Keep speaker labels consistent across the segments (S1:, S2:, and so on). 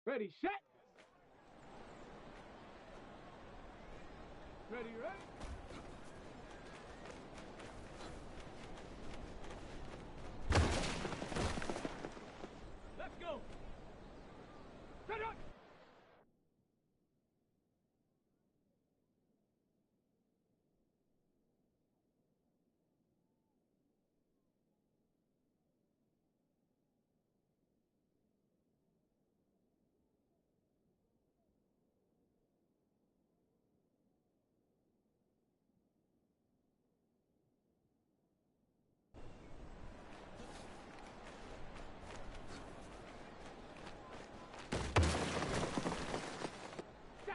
S1: Ready, set. Ready, ready. Let's go. Set up.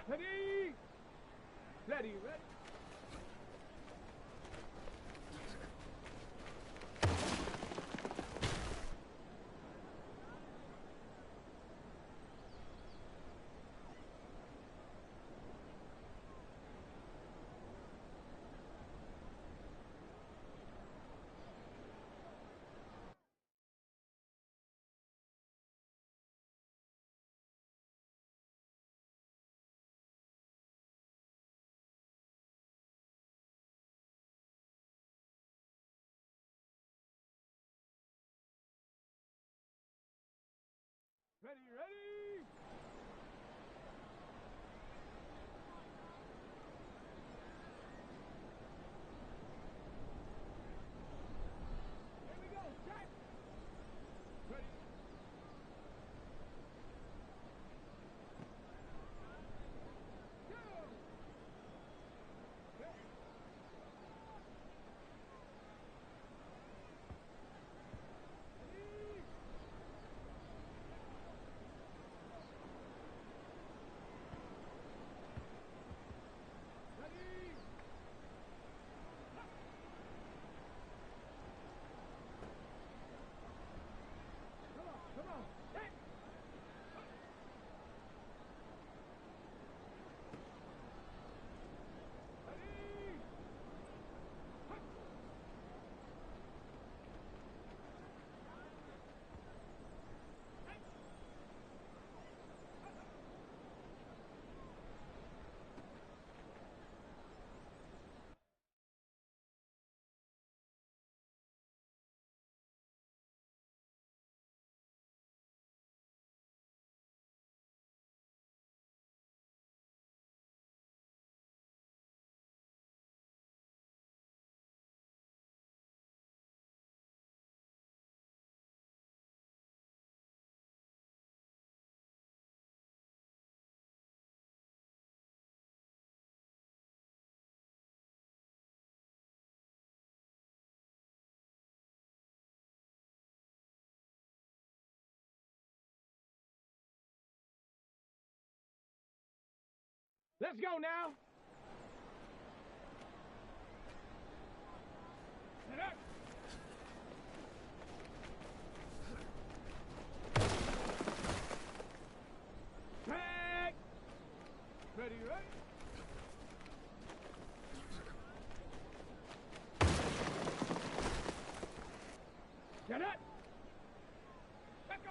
S1: Ready. Ready, ready. Ready, ready. Here we go, set. Ready. Go. Set. Ready. Ready. Come on, come on. Set. Ready. Let's go now. Set up. Back. Ready, ready. Set up. Let's go.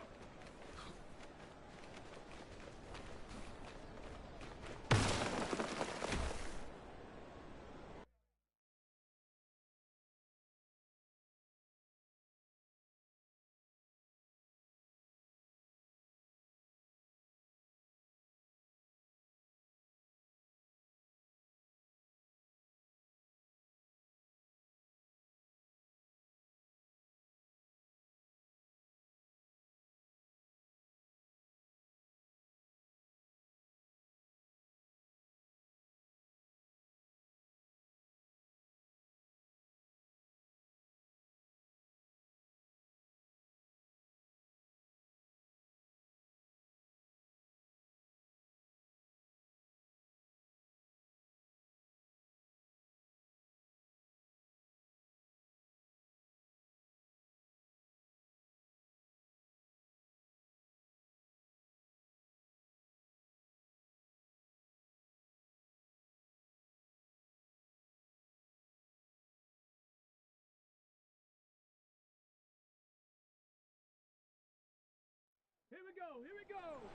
S1: Here we go, here we go.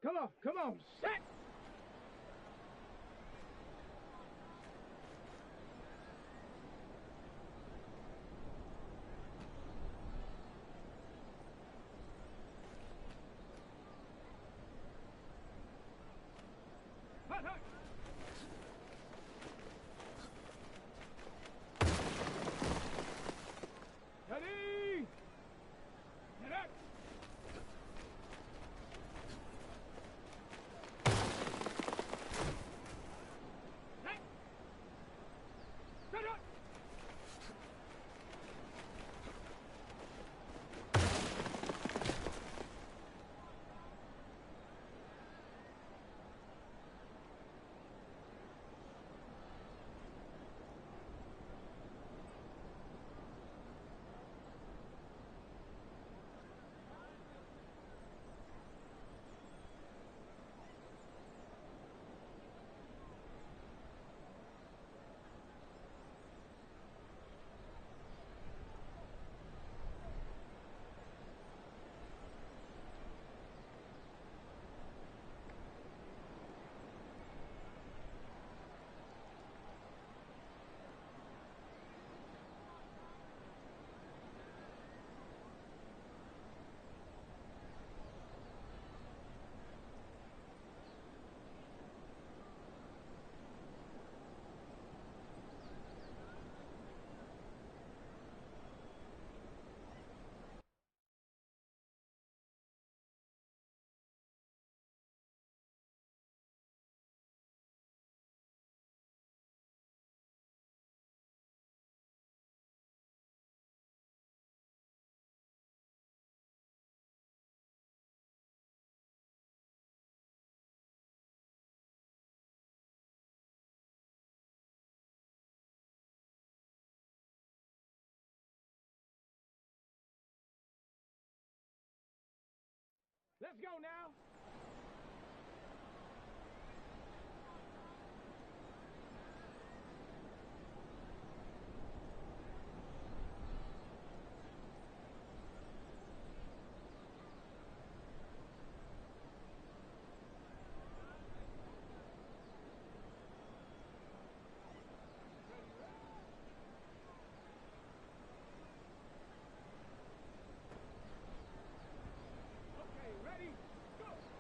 S1: Come on, set! Hut, hut! Ready! Get up! Hey! Set up! Let's go now! Okay, ready? Go!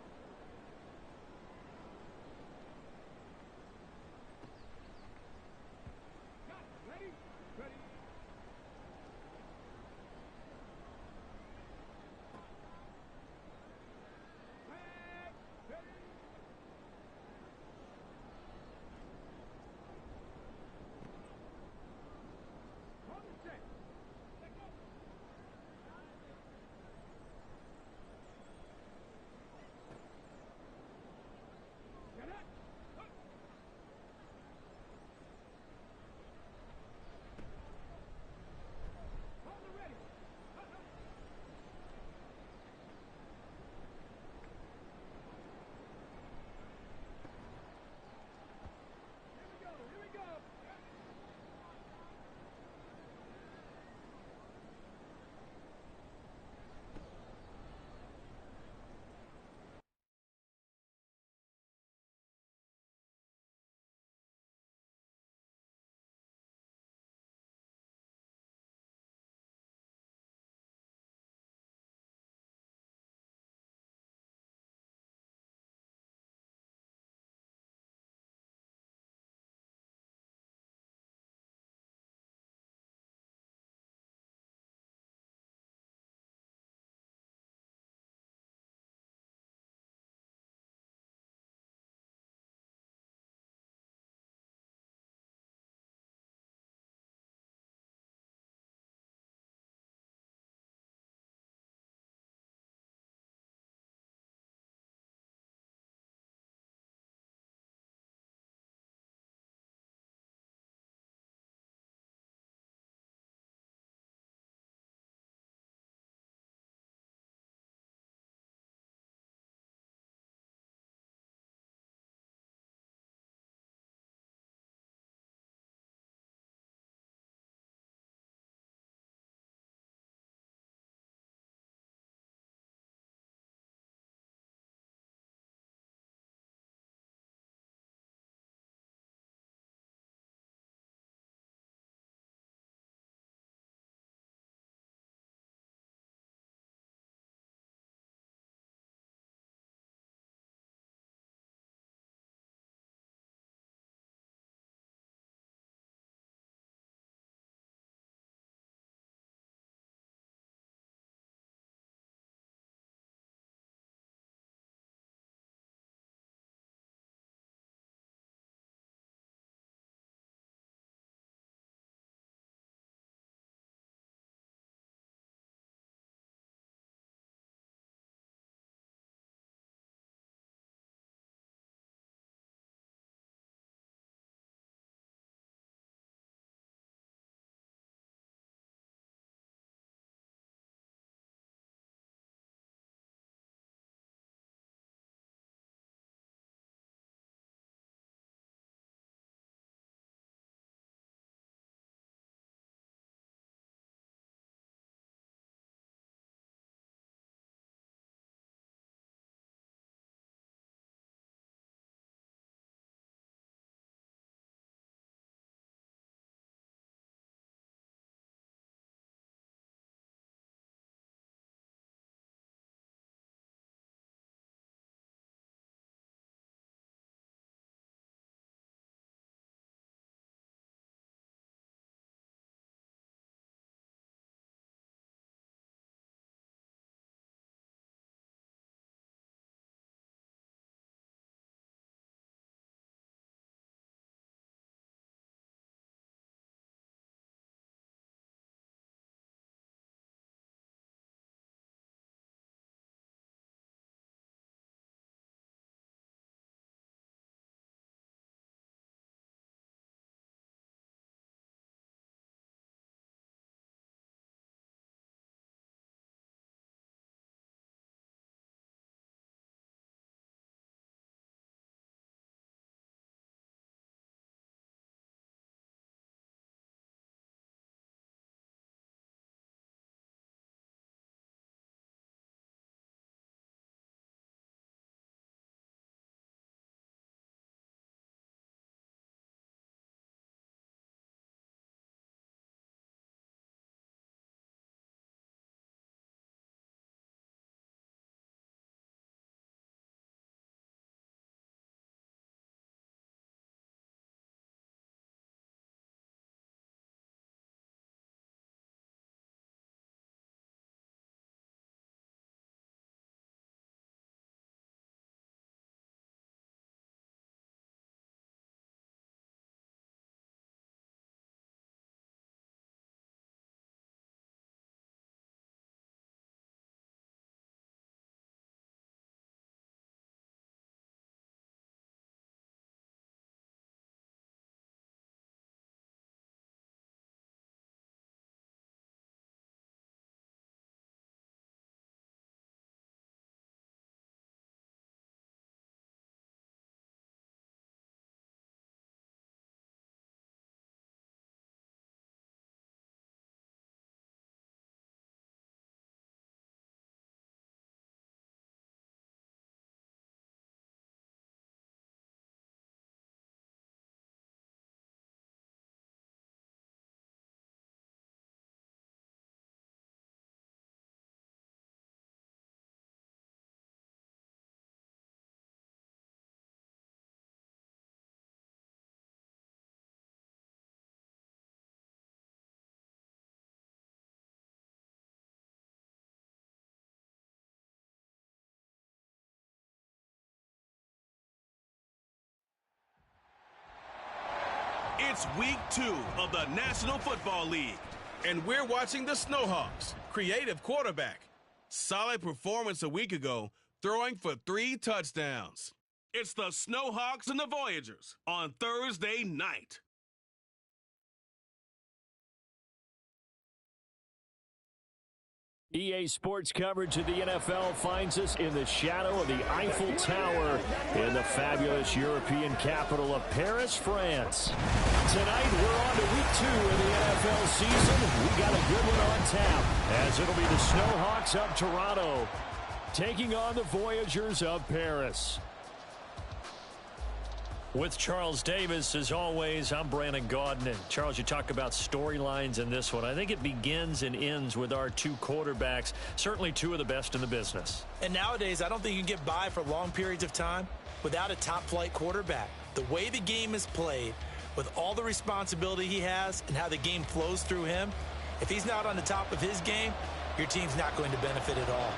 S2: It's week 2 of the National Football League, and we're watching the Snowhawks, creative quarterback. Solid performance a week ago, throwing for 3 touchdowns. It's the Snowhawks and the Voyagers on Thursday night.
S3: EA Sports coverage of the NFL finds us in the shadow of the Eiffel Tower in the fabulous European capital of Paris, France. Tonight, we're on to week 2 of the NFL season. We got a good one on tap, as it'll be the Snowhawks of Toronto taking on the Voyagers of Paris. With Charles Davis, as always, I'm Brandon Gaudin. And Charles, you talk about storylines in this one. I think it begins and ends with our 2 quarterbacks, certainly 2 of the best in the business.
S4: And nowadays, I don't think you can get by for long periods of time without a top-flight quarterback. The way the game is played, with all the responsibility he has and how the game flows through him, if he's not on the top of his game, your team's not going to benefit at all.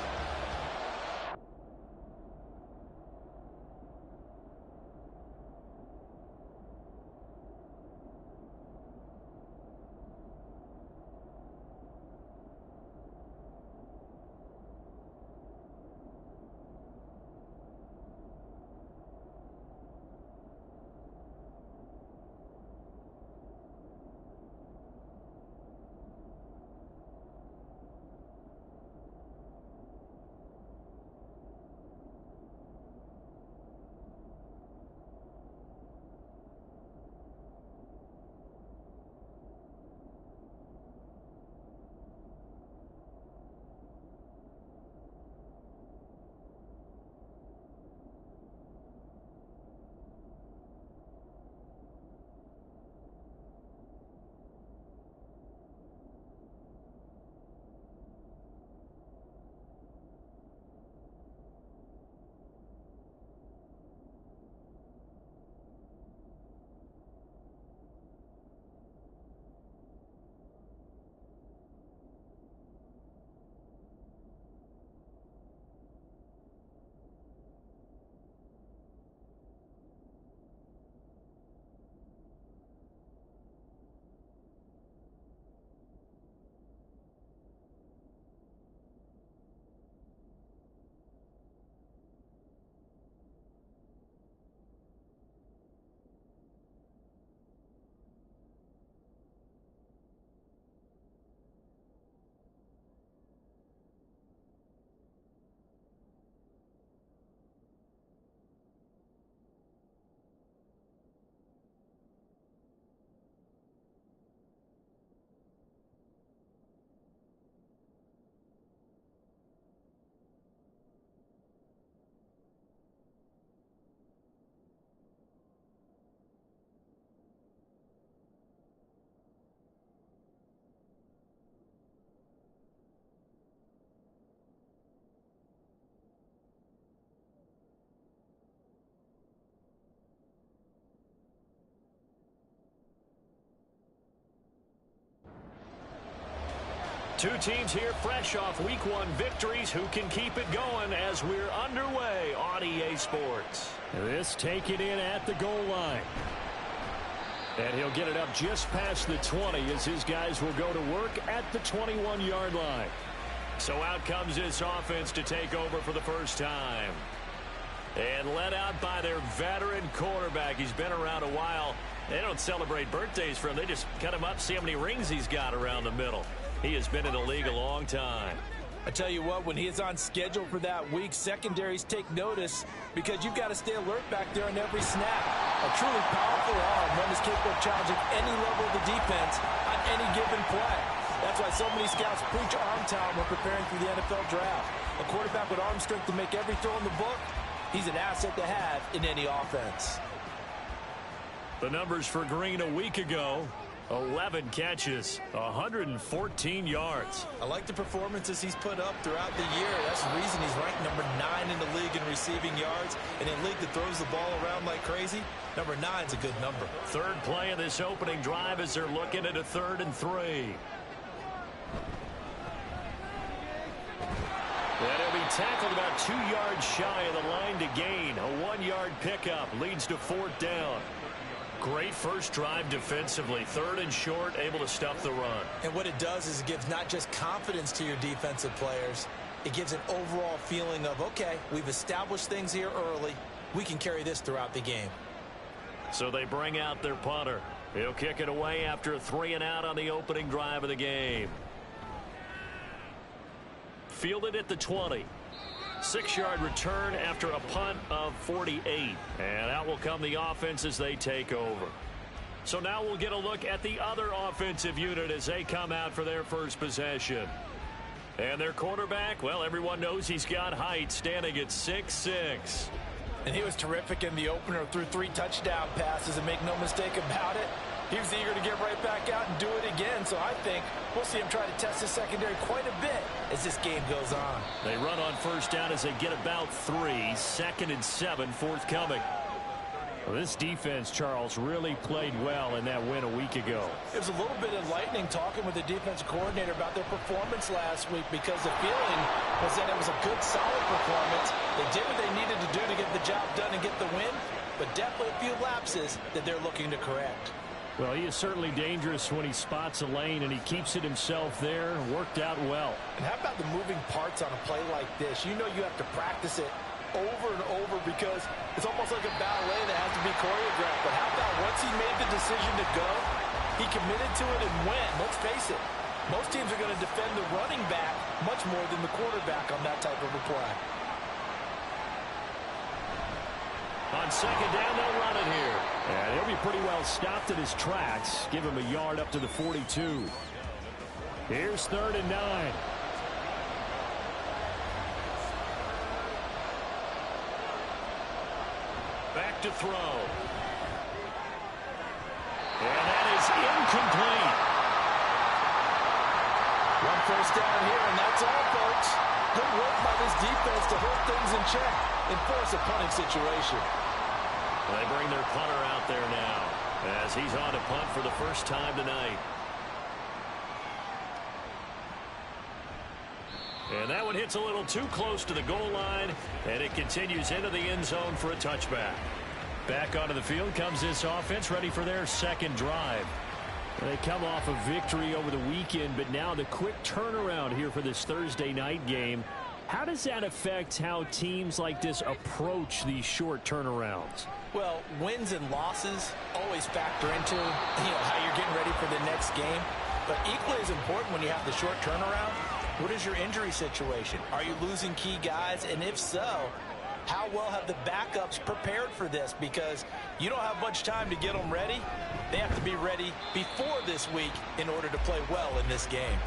S3: Two teams here fresh off week 1 victories. Who can keep it going as we're underway on EA Sports? This taken in at the goal line. And he'll get it up just past the 20 as his guys will go to work at the 21-yard line. So out comes this offense to take over for the first time. And led out by their veteran quarterback. He's been around a while. They don't celebrate birthdays for him. They just cut him up, see how many rings he's got around the middle. He has been in the league a long time.
S4: I tell you what, when he is on schedule for that week, secondaries take notice because you've got to stay alert back there on every snap. A truly powerful arm, one is capable of challenging any level of the defense on any given play. That's why so many scouts preach arm talent when preparing for the NFL draft. A quarterback with arm strength to make every throw in the book, he's an asset to have in any offense.
S3: The numbers for Green a week ago: 11 catches, 114 yards.
S4: I like the performances he's put up throughout the year. That's the reason he's ranked number 9 in the league in receiving yards. And in a league that throws the ball around like crazy, number 9 is a good number.
S3: Third play of this opening drive as they're looking at a 3rd and 3. And he'll be tackled about 2 yards shy of the line to gain. A 1-yard pickup leads to 4th down. Great first drive defensively. 3rd and short, able to stop the run.
S4: And what it does is it gives not just confidence to your defensive players, it gives an overall feeling of, okay, we've established things here early. We can carry this throughout the game.
S3: So they bring out their punter. He'll kick it away after a 3-and-out on the opening drive of the game. Fielded at the 20. 6-yard return after a punt of 48. And out will come the offense as they take over. So now we'll get a look at the other offensive unit as they come out for their first possession. And their quarterback, well, everyone knows he's got height, standing at 6'6".
S4: And he was terrific in the opener, threw 3 touchdown passes, and make no mistake about it, he was eager to get right back out and do it again. So I think we'll see him try to test the secondary quite a bit as this game goes on.
S3: They run on first down as they get about 3. 2nd and 7 forthcoming. Well, this defense, Charles, really played well in that win a week ago.
S4: It was a little bit enlightening talking with the defensive coordinator about their performance last week, because the feeling was that it was a good, solid performance. They did what they needed to do to get the job done and get the win, but definitely a few lapses that they're looking to correct.
S3: Well, he is certainly dangerous when he spots a lane, and he keeps it himself there. Worked out well.
S4: And how about the moving parts on a play like this? You know you have to practice it over and over because it's almost like a ballet that has to be choreographed. But how about once he made the decision to go, he committed to it and went. Let's face it, most teams are going to defend the running back much more than the quarterback on that type of a play.
S3: On 2nd down, they'll run it here. And he'll be pretty well stopped at his tracks. Give him a yard up to the 42. Here's 3rd and 9. Back to throw. And that is incomplete.
S4: 1 first down here, and that's all, folks. Good work by this defense to hold things in check and force a punting situation.
S3: They bring their punter out there now as he's on to punt for the first time tonight. And that one hits a little too close to the goal line, and it continues into the end zone for a touchback. Back onto the field comes this offense, ready for their second drive. They come off a victory over the weekend, but now the quick turnaround here for this Thursday night game. How does that affect how teams like this approach these short turnarounds?
S4: Well, wins and losses always factor into how you're getting ready for the next game. But equally as important when you have the short turnaround, what is your injury situation? Are you losing key guys? And if so, how well have the backups prepared for this? Because you don't have much time to get them ready. They have to be ready before this week in order to play well in this game.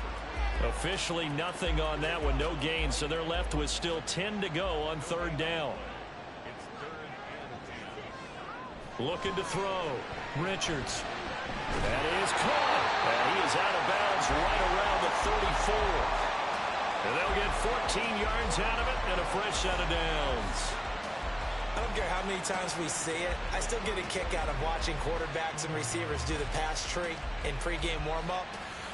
S3: Officially nothing on that one, no gain, so they're left with still 10 to go on 3rd down. Looking to throw. Richards. That is caught. And he is out of bounds right around the 34. And they'll get 14 yards out of it and a fresh set of downs.
S4: I don't care how many times we see it. I still get a kick out of watching quarterbacks and receivers do the pass tree in pregame warm-up.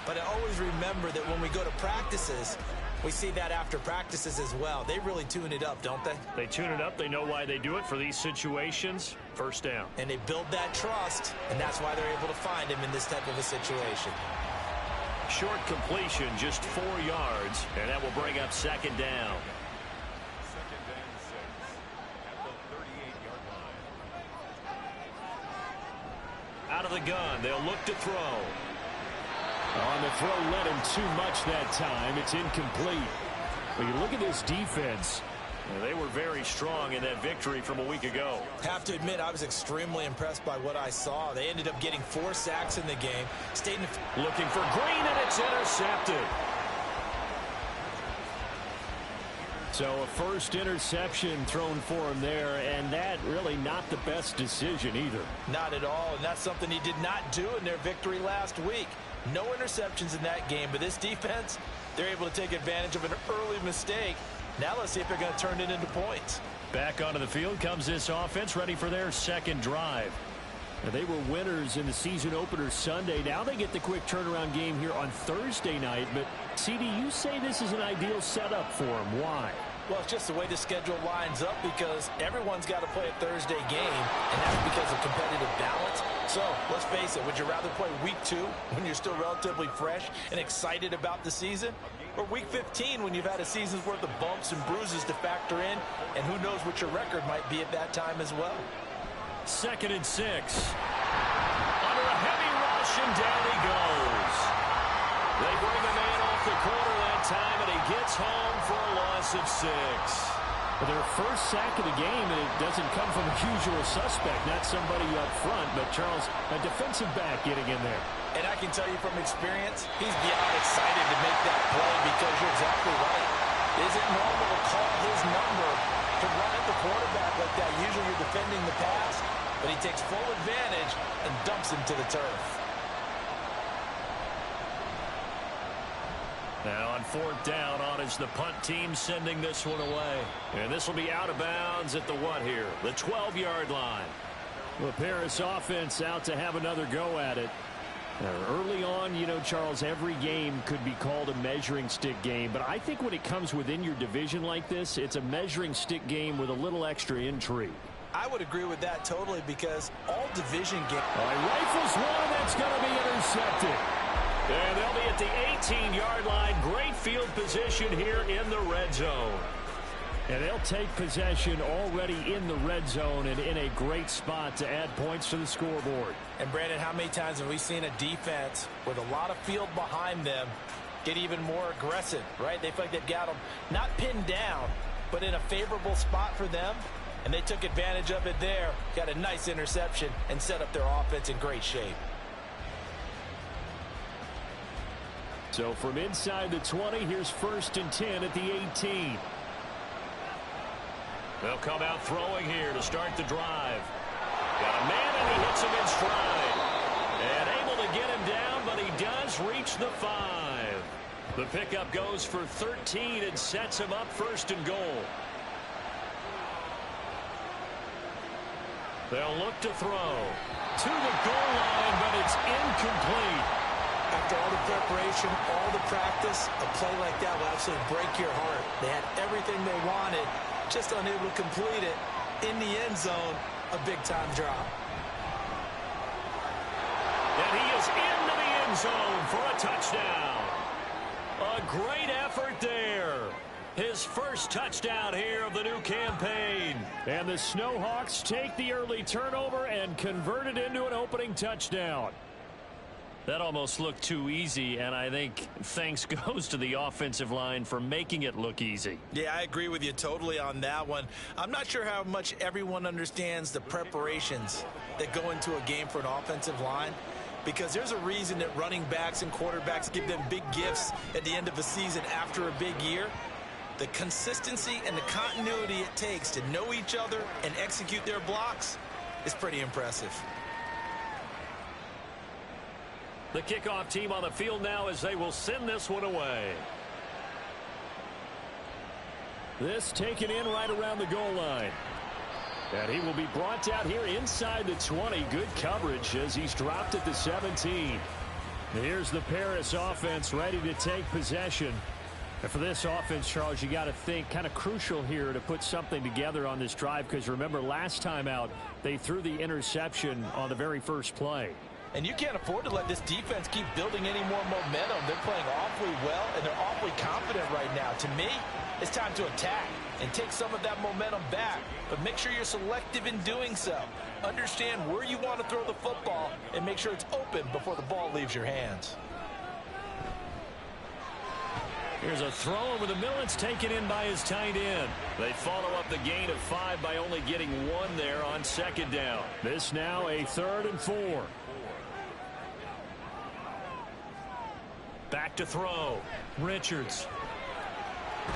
S4: But I always remember that when we go to practices, we see that after practices as well. They really tune it up, don't they?
S3: They tune it up. They know why they do it for these situations. First down.
S4: And they build that trust, and that's why they're able to find him in this type of a situation.
S3: Short completion, just 4 yards, and that will bring up 2nd down.
S5: 2nd and 6 at the 38-yard line.
S3: Out of the gun, they'll look to throw. On the throw, led him too much that time. It's incomplete. But you look at this defense. They were very strong in that victory from a week ago.
S4: Have to admit, I was extremely impressed by what I saw. They ended up getting 4 sacks in the game.
S3: Looking for Green, and it's intercepted. So a first interception thrown for him there, and that really not the best decision either.
S4: Not at all, and that's something he did not do in their victory last week. No interceptions in that game, but this defense, they're able to take advantage of an early mistake. Now let's see if they're going to turn it into points.
S3: Back onto the field comes this offense, ready for their second drive. Now, they were winners in the season opener Sunday. Now they get the quick turnaround game here on Thursday night. But, CD, you say this is an ideal setup for them. Why?
S4: Well, it's just the way the schedule lines up because everyone's got to play a Thursday game, and that's because of competitive balance. So, let's face it, would you rather play week 2 when you're still relatively fresh and excited about the season? Or week 15 when you've had a season's worth of bumps and bruises to factor in, and who knows what your record might be at that time as well.
S3: 2nd and 6. Under a heavy rush, and down he goes. They bring a man off the corner that time, and he gets home for a loss of 6.
S6: Their first sack of the game, and it doesn't come from a usual suspect, not somebody up front, but Charles, a defensive back getting in there.
S4: And I can tell you from experience, he's beyond excited to make that play because you're exactly right. Is it normal to call his number to run at the quarterback like that? Usually you're defending the pass, but he takes full advantage and dumps him to the turf.
S3: Now on 4th down, on is the punt team sending this one away. And this will be out of bounds at the what here? The 12-yard line.
S6: Well, Paris offense out to have another go at it. Early on, you know, Charles, every game could be called a measuring stick game. But I think when it comes within your division like this, it's a measuring stick game with a little extra intrigue.
S4: I would agree with that totally because all division games.
S6: All right, rifles one, that's going to be intercepted.
S3: And they'll be at the 18-yard line. Great field position here in the red zone.
S6: And they'll take possession already in the red zone and in a great spot to add points to the scoreboard.
S4: And, Brandon, how many times have we seen a defense with a lot of field behind them get even more aggressive, right? They feel like they've got them not pinned down, but in a favorable spot for them. And they took advantage of it there, got a nice interception, and set up their offense in great shape.
S6: So from inside the 20, here's 1st and 10 at the 18.
S3: They'll come out throwing here to start the drive. Got a man, and he hits him in stride. And able to get him down, but he does reach the 5. The pickup goes for 13 and sets him up 1st and goal. They'll look to throw to the goal line, but it's incomplete.
S4: After all the preparation, all the practice, a play like that will absolutely break your heart. They had everything they wanted, just unable to complete it. In the end zone, a big-time drop.
S3: And he is into the end zone for a touchdown. A great effort there. His first touchdown here of the new campaign.
S6: And the Snowhawks take the early turnover and convert it into an opening touchdown.
S3: That almost looked too easy, and I think thanks goes to the offensive line for making it look easy.
S4: Yeah, I agree with you totally on that one. I'm not sure how much everyone understands the preparations that go into a game for an offensive line, because there's a reason that running backs and quarterbacks give them big gifts at the end of a season after a big year. The consistency and the continuity it takes to know each other and execute their blocks is pretty impressive.
S3: The kickoff team on the field now as they will send this one away.
S6: This taken in right around the goal line. And he will be brought out here inside the 20. Good coverage as he's dropped at the 17. Here's the Paris offense ready to take possession. And for this offense, Charles, you got to think kind of crucial here to put something together on this drive, because remember last time out they threw the interception on the very first play.
S4: And you can't afford to let this defense keep building any more momentum. They're playing awfully well, and they're awfully confident right now. To me, it's time to attack and take some of that momentum back. But make sure you're selective in doing so. Understand where you want to throw the football and make sure it's open before the ball leaves your hands.
S3: Here's a throw over the middle. It's taken in by his tight end. They follow up the gain of 5 by only getting 1 there on 2nd down.
S6: This now a 3rd and 4.
S3: Back to throw. Richards.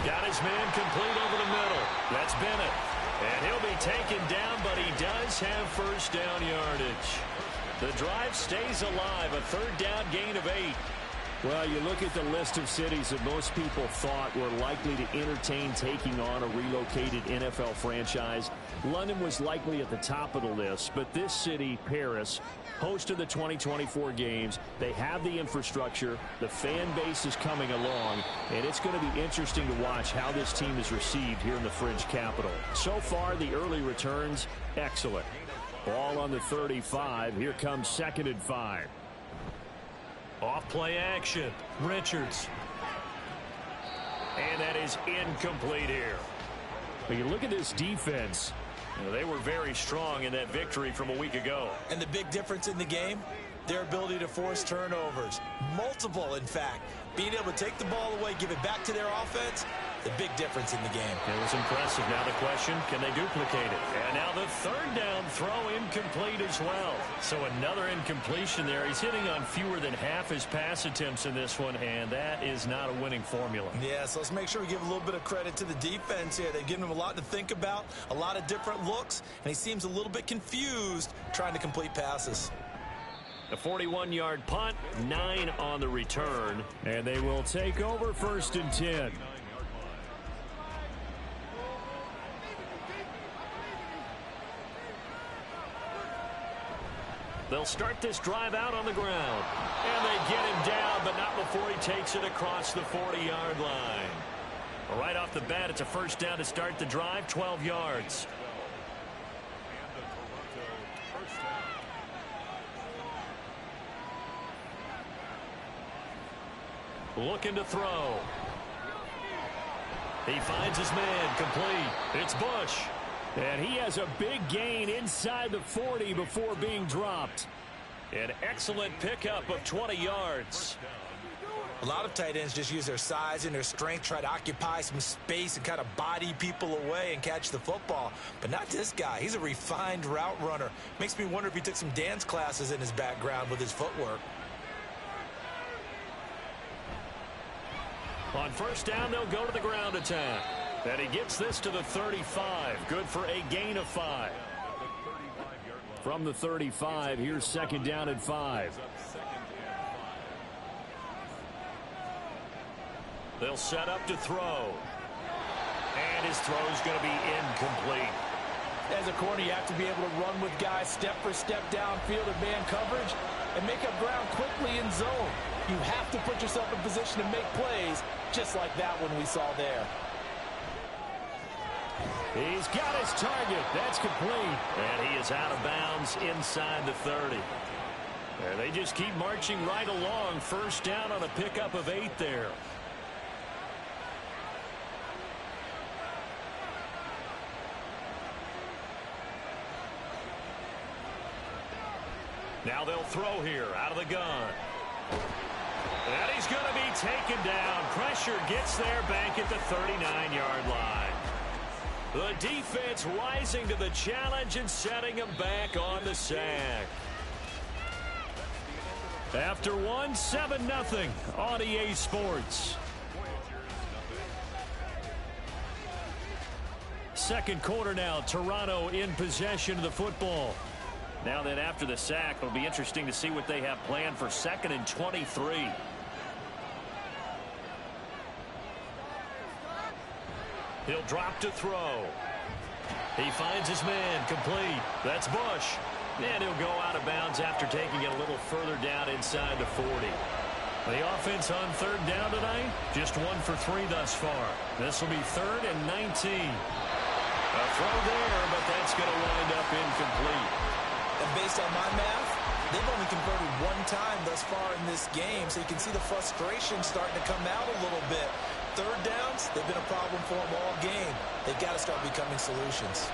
S3: Got his man complete over the middle. That's Bennett. And he'll be taken down, but he does have 1st down yardage. The drive stays alive. A 3rd down gain of 8.
S6: Well, you look at the list of cities that most people thought were likely to entertain taking on a relocated NFL franchise. London was likely at the top of the list, but this city, Paris, host of the 2024 games, they have the infrastructure, the fan base is coming along, and it's going to be interesting to watch how this team is received here in the French capital. So far, the early returns, excellent. Ball on the 35. Here comes 2nd and 5.
S3: Off play action. Richards. And that is incomplete here.
S6: But you look at this defense.
S3: They were very strong in that victory from a week ago.
S4: And the big difference in the game, their ability to force turnovers. Multiple, in fact. Being able to take the ball away, give it back to their offense, the big difference in the game.
S3: It was impressive. Now the question, can they duplicate it? And now the 3rd down throw incomplete as well. So another incompletion there. He's hitting on fewer than half his pass attempts in this one, and that is not a winning formula.
S4: Yeah, so let's make sure we give a little bit of credit to the defense here. They've given him a lot to think about, a lot of different looks, and he seems a little bit confused trying to complete passes.
S3: A 41-yard punt, 9 on the return.
S6: And they will take over 1st and 10.
S3: They'll start this drive out on the ground. And they get him down, but not before he takes it across the 40-yard line. Right off the bat, it's a 1st down to start the drive, 12 yards. Looking to throw. He finds his man, complete. It's Bush.
S6: And he has a big gain inside the 40 before being dropped.
S3: An excellent pickup of 20 yards.
S4: A lot of tight ends just use their size and their strength, try to occupy some space and kind of body people away and catch the football. But not this guy. He's a refined route runner. Makes me wonder if he took some dance classes in his background with his footwork.
S3: On 1st down, they'll go to the ground attack. And he gets this to the 35. Good for a gain of 5.
S6: From the 35, here's 2nd down and 5.
S3: They'll set up to throw. And his throw's going to be incomplete.
S4: As a corner, you have to be able to run with guys step for step downfield in man coverage and make up ground quickly in zone. You have to put yourself in position to make plays, just like that one we saw there.
S6: He's got his target. That's complete.
S3: And he is out of bounds inside the 30. And they just keep marching right along. 1st down on a pickup of 8 there. Now they'll throw here out of the gun. And he's going to be taken down. Pressure gets there back at the 39-yard line. The defense rising to the challenge and setting him back on the sack. After one, 7-0 on EA Sports. 2nd quarter now. Toronto in possession of the football. Now then, after the sack, it'll be interesting to see what they have planned for 2nd and 23. He'll drop to throw. He finds his man, complete. That's Bush. And he'll go out of bounds after taking it a little further down inside the 40. The offense on 3rd down tonight, just 1 for 3 thus far. This will be 3rd and 19. A throw there, but that's going to wind up incomplete.
S4: And based on my math, they've only converted 1 time thus far in this game, so you can see the frustration starting to come out a little bit. 3rd downs, they've been a problem for them all game. They've got to start becoming solutions.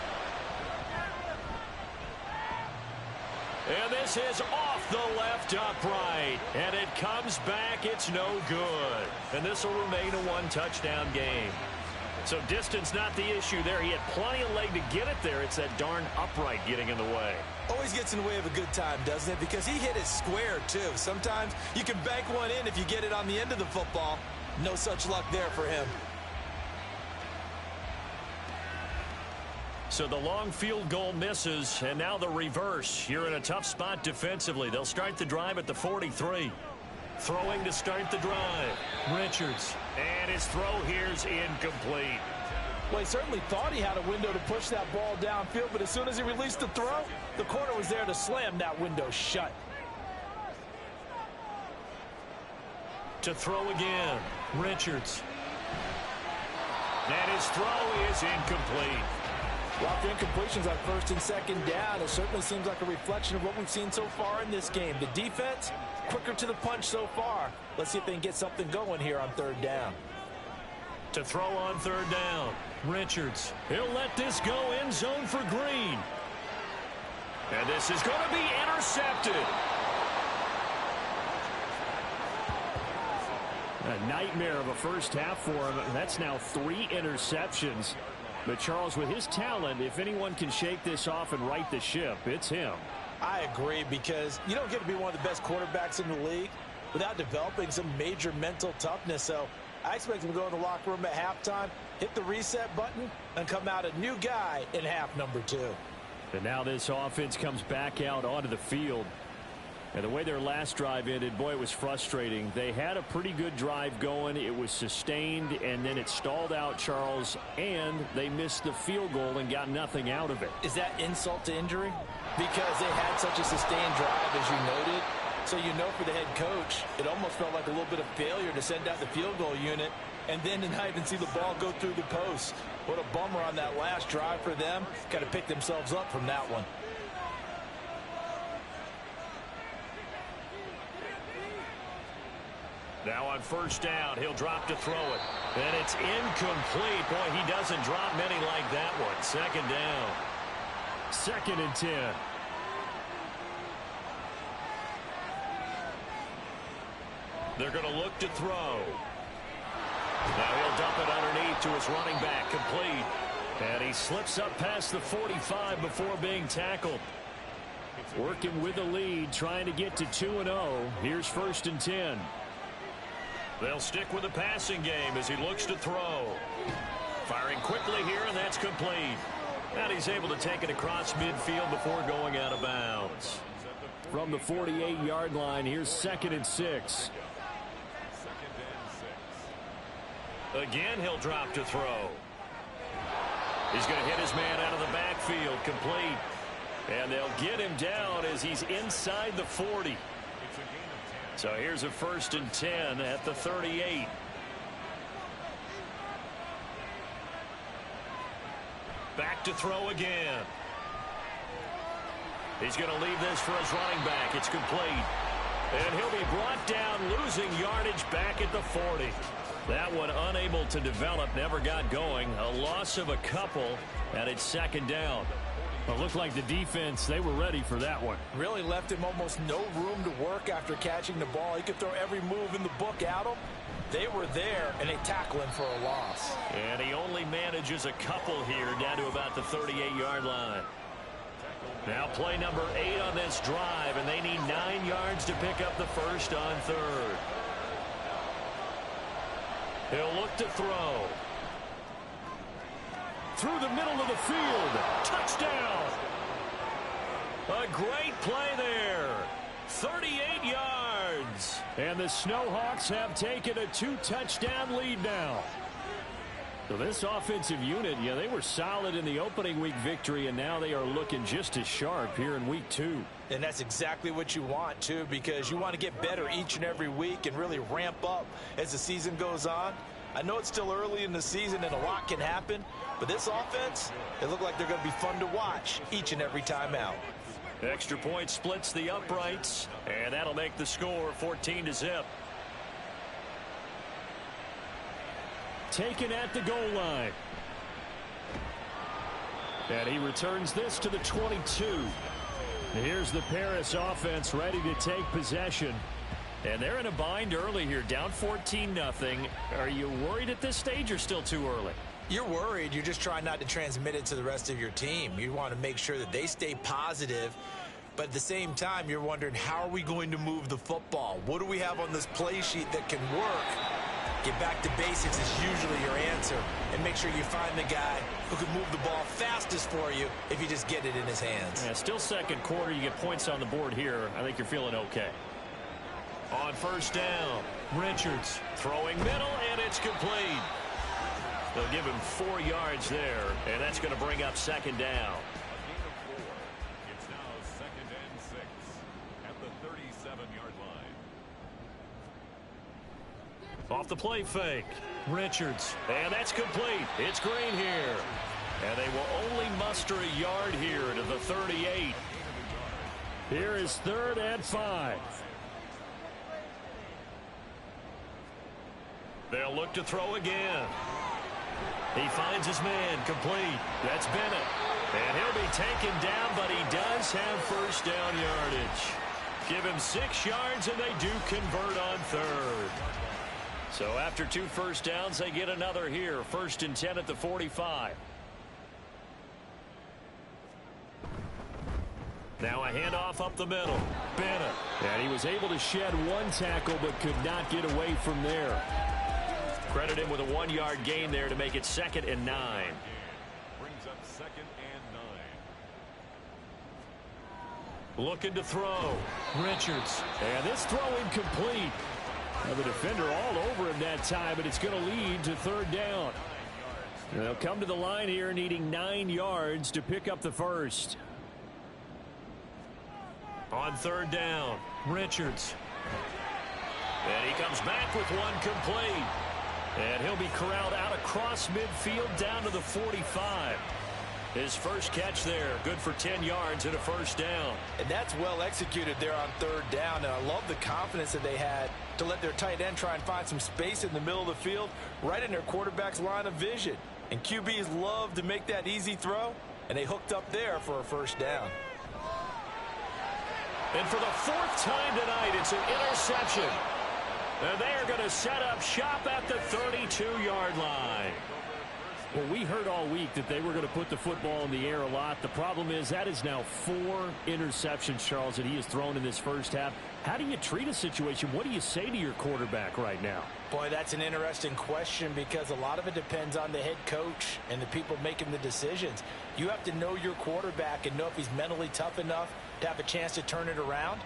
S3: And this is off the left upright. And it comes back. It's no good. And this will remain a 1-touchdown game. So distance not the issue there. He had plenty of leg to get it there. It's that darn upright getting in the way.
S4: Always gets in the way of a good time, doesn't it? Because he hit it square, too. Sometimes you can bank one in if you get it on the end of the football. No such luck there for him.
S3: So the long field goal misses, and now the reverse. You're in a tough spot defensively. They'll start the drive at the 43. Throwing to start the drive. Richards. And his throw here's incomplete.
S4: Well, he certainly thought he had a window to push that ball downfield, but as soon as he released the throw, the corner was there to slam that window shut.
S3: To throw again. Richards. And his throw is incomplete.
S4: Well, after incompletions on first and second down, it certainly seems like a reflection of what we've seen so far in this game. The defense, quicker to the punch so far. Let's see if they can get something going here on third down.
S3: To throw on third down. Richards. He'll let this go end zone for Green. And this is going to be intercepted. A nightmare of a first half for him. That's now 3 interceptions. But Charles, with his talent, if anyone can shake this off and right the ship, it's him.
S4: I agree, because you don't get to be one of the best quarterbacks in the league without developing some major mental toughness. So I expect him to go in the locker room at halftime, hit the reset button, and come out a new guy in half number 2.
S3: And now this offense comes back out onto the field. And the way their last drive ended, boy, it was frustrating. They had a pretty good drive going. It was sustained, and then it stalled out, Charles, and they missed the field goal and got nothing out of it.
S4: Is that insult to injury? Because they had such a sustained drive, as you noted. So you know, for the head coach, it almost felt like a little bit of failure to send out the field goal unit and then to not even see the ball go through the post. What a bummer on that last drive for them. Got to pick themselves up from that one.
S3: Now on first down, he'll drop to throw it. And it's incomplete. Boy, he doesn't drop many like that one. Second down. 2nd and 10. They're going to look to throw. Now he'll dump it underneath to his running back. Complete. And he slips up past the 45 before being tackled. Working with the lead, trying to get to 2-0. Here's 1st and 10. They'll stick with the passing game as he looks to throw. Firing quickly here, and that's complete. And he's able to take it across midfield before going out of bounds. From the 48-yard line, here's 2nd and 6. Again, he'll drop to throw. He's going to hit his man out of the backfield. Complete. And they'll get him down as he's inside the 40. So here's a 1st and 10 at the 38. Back to throw again. He's going to leave this for his running back. It's complete. And he'll be brought down, losing yardage back at the 40. That one unable to develop, never got going. A loss of a couple, and it's 2nd down. It looked like the defense, they were ready for that one.
S4: Really left him almost no room to work after catching the ball. He could throw every move in the book at him. They were there, and they tackle him for a loss.
S3: And he only manages a couple here, down to about the 38-yard line. Now play number 8 on this drive, and they need 9 yards to pick up the first on 3rd. He'll look to throw. Through the middle of the field. Touchdown. A great play there. 38 yards. And the Snowhawks have taken a 2-touchdown lead now. So this offensive unit, yeah, they were solid in the opening week victory, and now they are looking just as sharp here in week 2.
S4: And that's exactly what you want, too, because you want to get better each and every week and really ramp up as the season goes on. I know it's still early in the season and a lot can happen, but this offense, they look like they're going to be fun to watch each and every time out.
S3: Extra point splits the uprights, and that'll make the score 14-0. Taken at the goal line. And he returns this to the 22. Here's the Paris offense ready to take possession. And they're in a bind early here, down 14-0. Are you worried at this stage or still too early?
S4: You're worried. You're just trying not to transmit it to the rest of your team. You want to make sure that they stay positive. But at the same time, you're wondering, how are we going to move the football? What do we have on this play sheet that can work? Get back to basics is usually your answer. And make sure you find the guy who can move the ball fastest for you if you just get it in his hands.
S3: Yeah, still second quarter. You get points on the board here. I think you're feeling okay. On first down, Richards throwing middle, and it's complete. They'll give him 4 yards there, and that's going to bring up second down.
S5: A gain of 4. It's now 2nd and 6 at the 37-yard line.
S3: Off the play fake, Richards, and that's complete. It's Green here, and they will only muster a yard here to the 38. Here is 3rd and 5. They'll look to throw again. He finds his man, complete. That's Bennett. And he'll be taken down, but he does have first down yardage. Give him 6 yards, and they do convert on 3rd. So after 2 first downs, they get another here. 1st and 10 at the 45. Now a handoff up the middle. Bennett. And he was able to shed 1 tackle, but could not get away from there. Credit him with a 1-yard gain there to make it 2nd and 9.
S5: Brings up 2nd and 9.
S3: Looking to throw. Richards. And this throw incomplete. Now the defender all over him that time, but it's going to lead to 3rd down. They'll come to the line here needing 9 yards to pick up the first. On 3rd down, Richards. And he comes back with 1 complete. And he'll be corralled out across midfield down to the 45. His first catch there, good for 10 yards and a first down.
S4: And that's well executed there on 3rd down. And I love the confidence that they had to let their tight end try and find some space in the middle of the field, right in their quarterback's line of vision. And QBs love to make that easy throw, and they hooked up there for a first down.
S3: And for the 4th time tonight, it's an interception. And they are going to set up shop at the 32-yard line. Well, we heard all week that they were going to put the football in the air a lot. The problem is that is now 4 interceptions, Charles, that he has thrown in this first half. How do you treat a situation? What do you say to your quarterback right now?
S4: Boy, that's an interesting question because a lot of it depends on the head coach and the people making the decisions. You have to know your quarterback and know if he's mentally tough enough to have a chance to turn it around.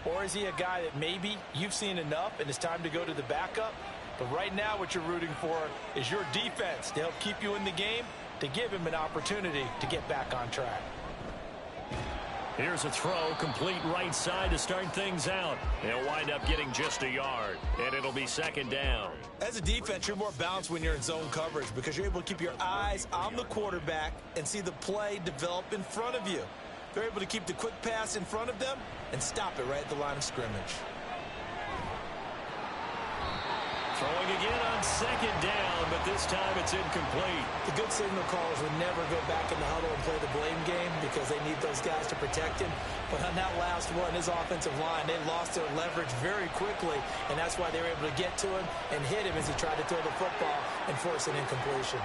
S4: Or is he a guy that maybe you've seen enough and it's time to go to the backup? But right now what you're rooting for is your defense to help keep you in the game, to give him an opportunity to get back on track.
S3: Here's a throw, complete right side to start things out. They'll wind up getting just a yard, and it'll be 2nd down.
S4: As a defense, you're more balanced when you're in zone coverage because you're able to keep your eyes on the quarterback and see the play develop in front of you. They're able to keep the quick pass in front of them and stop it right at the line of scrimmage.
S3: Throwing again on 2nd down, but this time it's incomplete.
S4: The good signal callers would never go back in the huddle and play the blame game because they need those guys to protect him. But on that last one, his offensive line, they lost their leverage very quickly, and that's why they were able to get to him and hit him as he tried to throw the football and force an incompletion.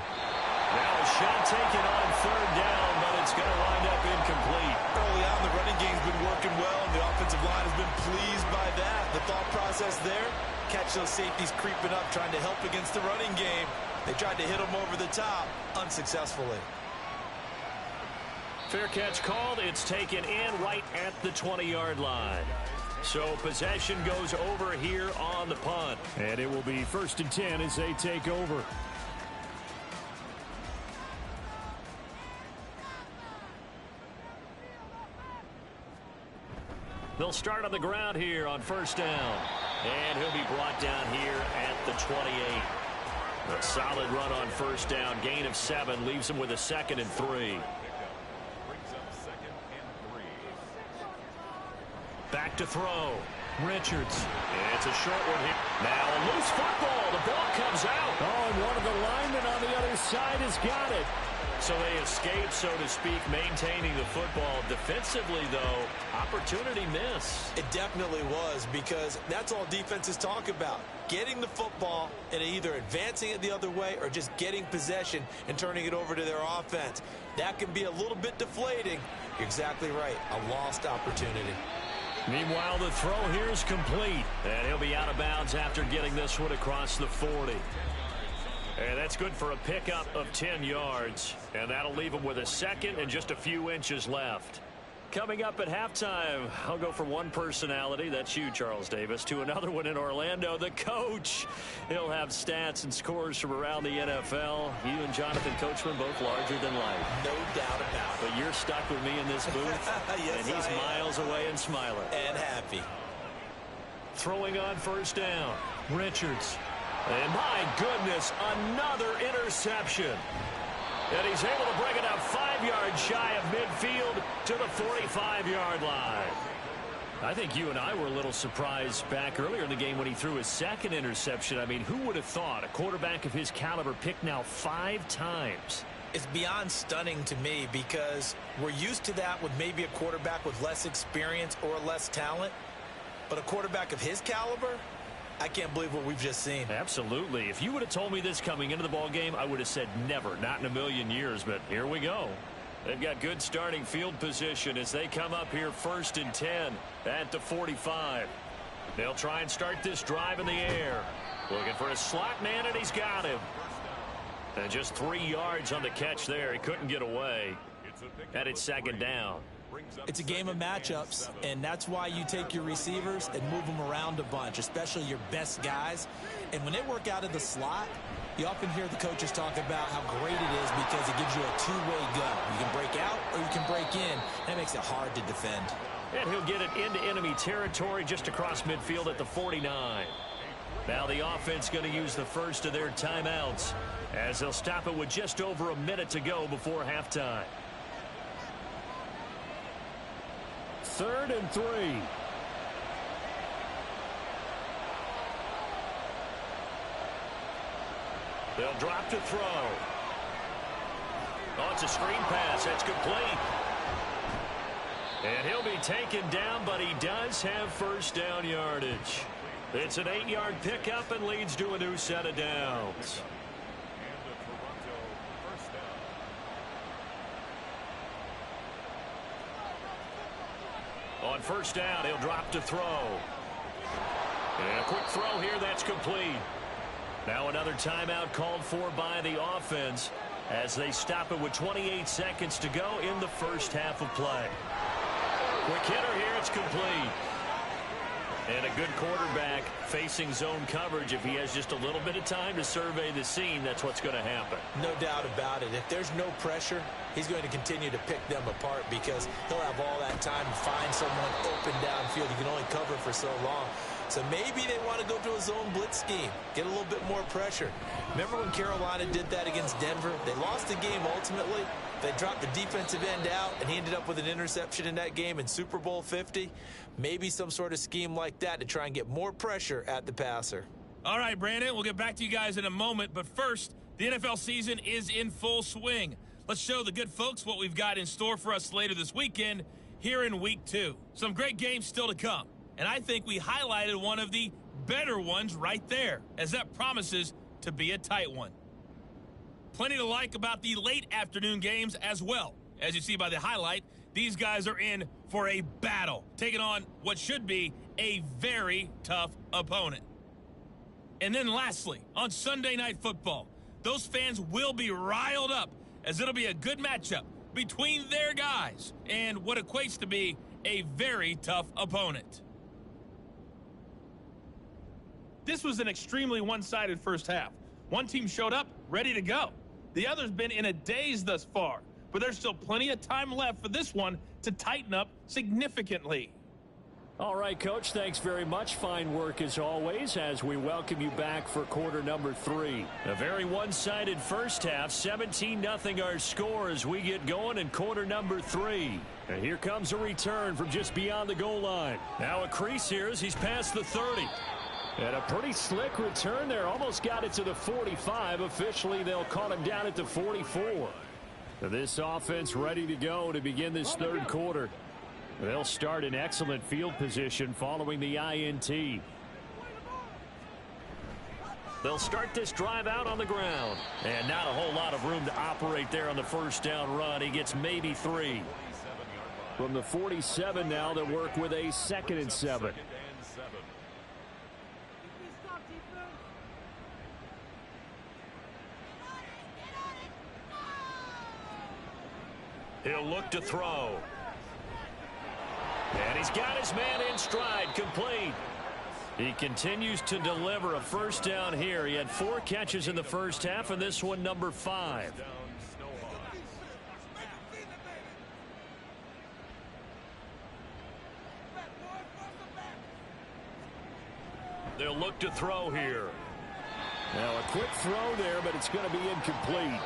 S3: Now a shot taken on 3rd down, but it's going to wind up incomplete.
S4: Early on, the running game's been working well, and the offensive line has been pleased by that. The thought process there, catch those safeties creeping up, trying to help against the running game. They tried to hit them over the top, unsuccessfully.
S3: Fair catch called. It's taken in right at the 20-yard line. So possession goes over here on the punt. And it will be 1st and 10 as they take over. They'll start on the ground here on 1st down. And he'll be brought down here at the 28. A solid run on 1st down. Gain of 7 leaves him with a 2nd and 3.
S5: Brings up 2nd and 3.
S3: Back to throw. Richards. It's a short one here. Now a loose football. The ball comes out. Oh, and one of the linemen on the other side has got it. So they escape, so to speak, maintaining the football. Defensively, though, opportunity miss.
S4: It definitely was, because that's all defenses talk about. Getting the football and either advancing it the other way or just getting possession and turning it over to their offense. That can be a little bit deflating. You're exactly right. A lost opportunity.
S3: Meanwhile, the throw here is complete. And he'll be out of bounds after getting this one across the 40. And that's good for a pickup of 10 yards. And that'll leave him with a 2nd and just a few inches left. Coming up at halftime, I'll go from one personality, that's you, Charles Davis, to another one in Orlando, the coach. He'll have stats and scores from around the NFL. You and Jonathan Coachman both larger than life.
S4: No doubt about it.
S3: But you're stuck with me in this booth,
S4: yes,
S3: and he's miles away and smiling.
S4: And happy.
S3: Throwing on first down, Richards. And my goodness, another interception. And he's able to bring it up 5 yards shy of midfield to the 45-yard line. I think you and I were a little surprised back earlier in the game when he threw his second interception. I mean, who would have thought a quarterback of his caliber picked now 5 times?
S4: It's beyond stunning to me because we're used to that with maybe a quarterback with less experience or less talent. But a quarterback of his caliber, I can't believe what we've just seen.
S3: Absolutely. If you would have told me this coming into the ball game, I would have said never, not in a million years. But here we go. They've got good starting field position as they come up here 1st and 10 at the 45. They'll try and start this drive in the air. Looking for a slot man, and he's got him. And just 3 yards on the catch there. He couldn't get away. And it's 2nd down.
S4: It's a game of matchups, and that's why you take your receivers and move them around a bunch, especially your best guys. And when they work out of the slot, you often hear the coaches talk about how great it is because it gives you a two-way go. You can break out or you can break in. That makes it hard to defend.
S3: And he'll get it into enemy territory just across midfield at the 49. Now the offense going to use the first of their timeouts as they'll stop it with just over a minute to go before halftime. 3rd and 3. They'll drop to throw. Oh, it's a screen pass. That's complete. And he'll be taken down, but he does have first down yardage. It's an 8-yard pickup and leads to a new set of downs. On first down, he'll drop to throw. And a quick throw here, that's complete. Now another timeout called for by the offense as they stop it with 28 seconds to go in the first half of play. Quick hitter here, it's complete. And a good quarterback facing zone coverage. If he has just a little bit of time to survey the scene, that's what's going to happen.
S4: No doubt about it. If there's no pressure, he's going to continue to pick them apart because he'll have all that time to find someone open downfield. You can only cover for so long. So maybe they want to go to a zone blitz scheme, get a little bit more pressure. Remember when Carolina did that against Denver? They lost the game ultimately. They dropped the defensive end out, and he ended up with an interception in that game in Super Bowl 50. Maybe some sort of scheme like that to try and get more pressure at the passer.
S7: All right, Brandon, we'll get back to you guys in a moment. But first, the NFL season is in full swing. Let's show the good folks what we've got in store for us later this weekend here in Week 2. Some great games still to come. And I think we highlighted one of the better ones right there, as that promises to be a tight one. Plenty to like about the late afternoon games as well. As you see by the highlight, these guys are in for a battle, taking on what should be a very tough opponent. And then lastly, on Sunday Night Football, those fans will be riled up as it'll be a good matchup between their guys and what equates to be a very tough opponent. This was an extremely one-sided first half. One team showed up ready to go. The other's been in a daze thus far, but there's still plenty of time left for this one to tighten up significantly.
S3: All right, Coach, thanks very much. Fine work as always as we welcome you back for quarter number 3. A very one-sided first half, 17-0 our score as we get going in quarter number 3. And here comes a return from just beyond the goal line. Now a crease here as he's past the 30. And a pretty slick return there. Almost got it to the 45. Officially, they'll call him down at the 44. This offense ready to go to begin this third quarter. They'll start in excellent field position following the INT. They'll start this drive out on the ground. And not a whole lot of room to operate there on the first down run. He gets maybe 3. From the 47 now, they'll work with a 2nd and 7. He'll look to throw.
S6: And he's got his man in stride, complete. He continues to deliver a first down here. He had 4 catches in the first half, and this one number 5. They'll look to throw here. Now a quick throw there, but it's going to be incomplete.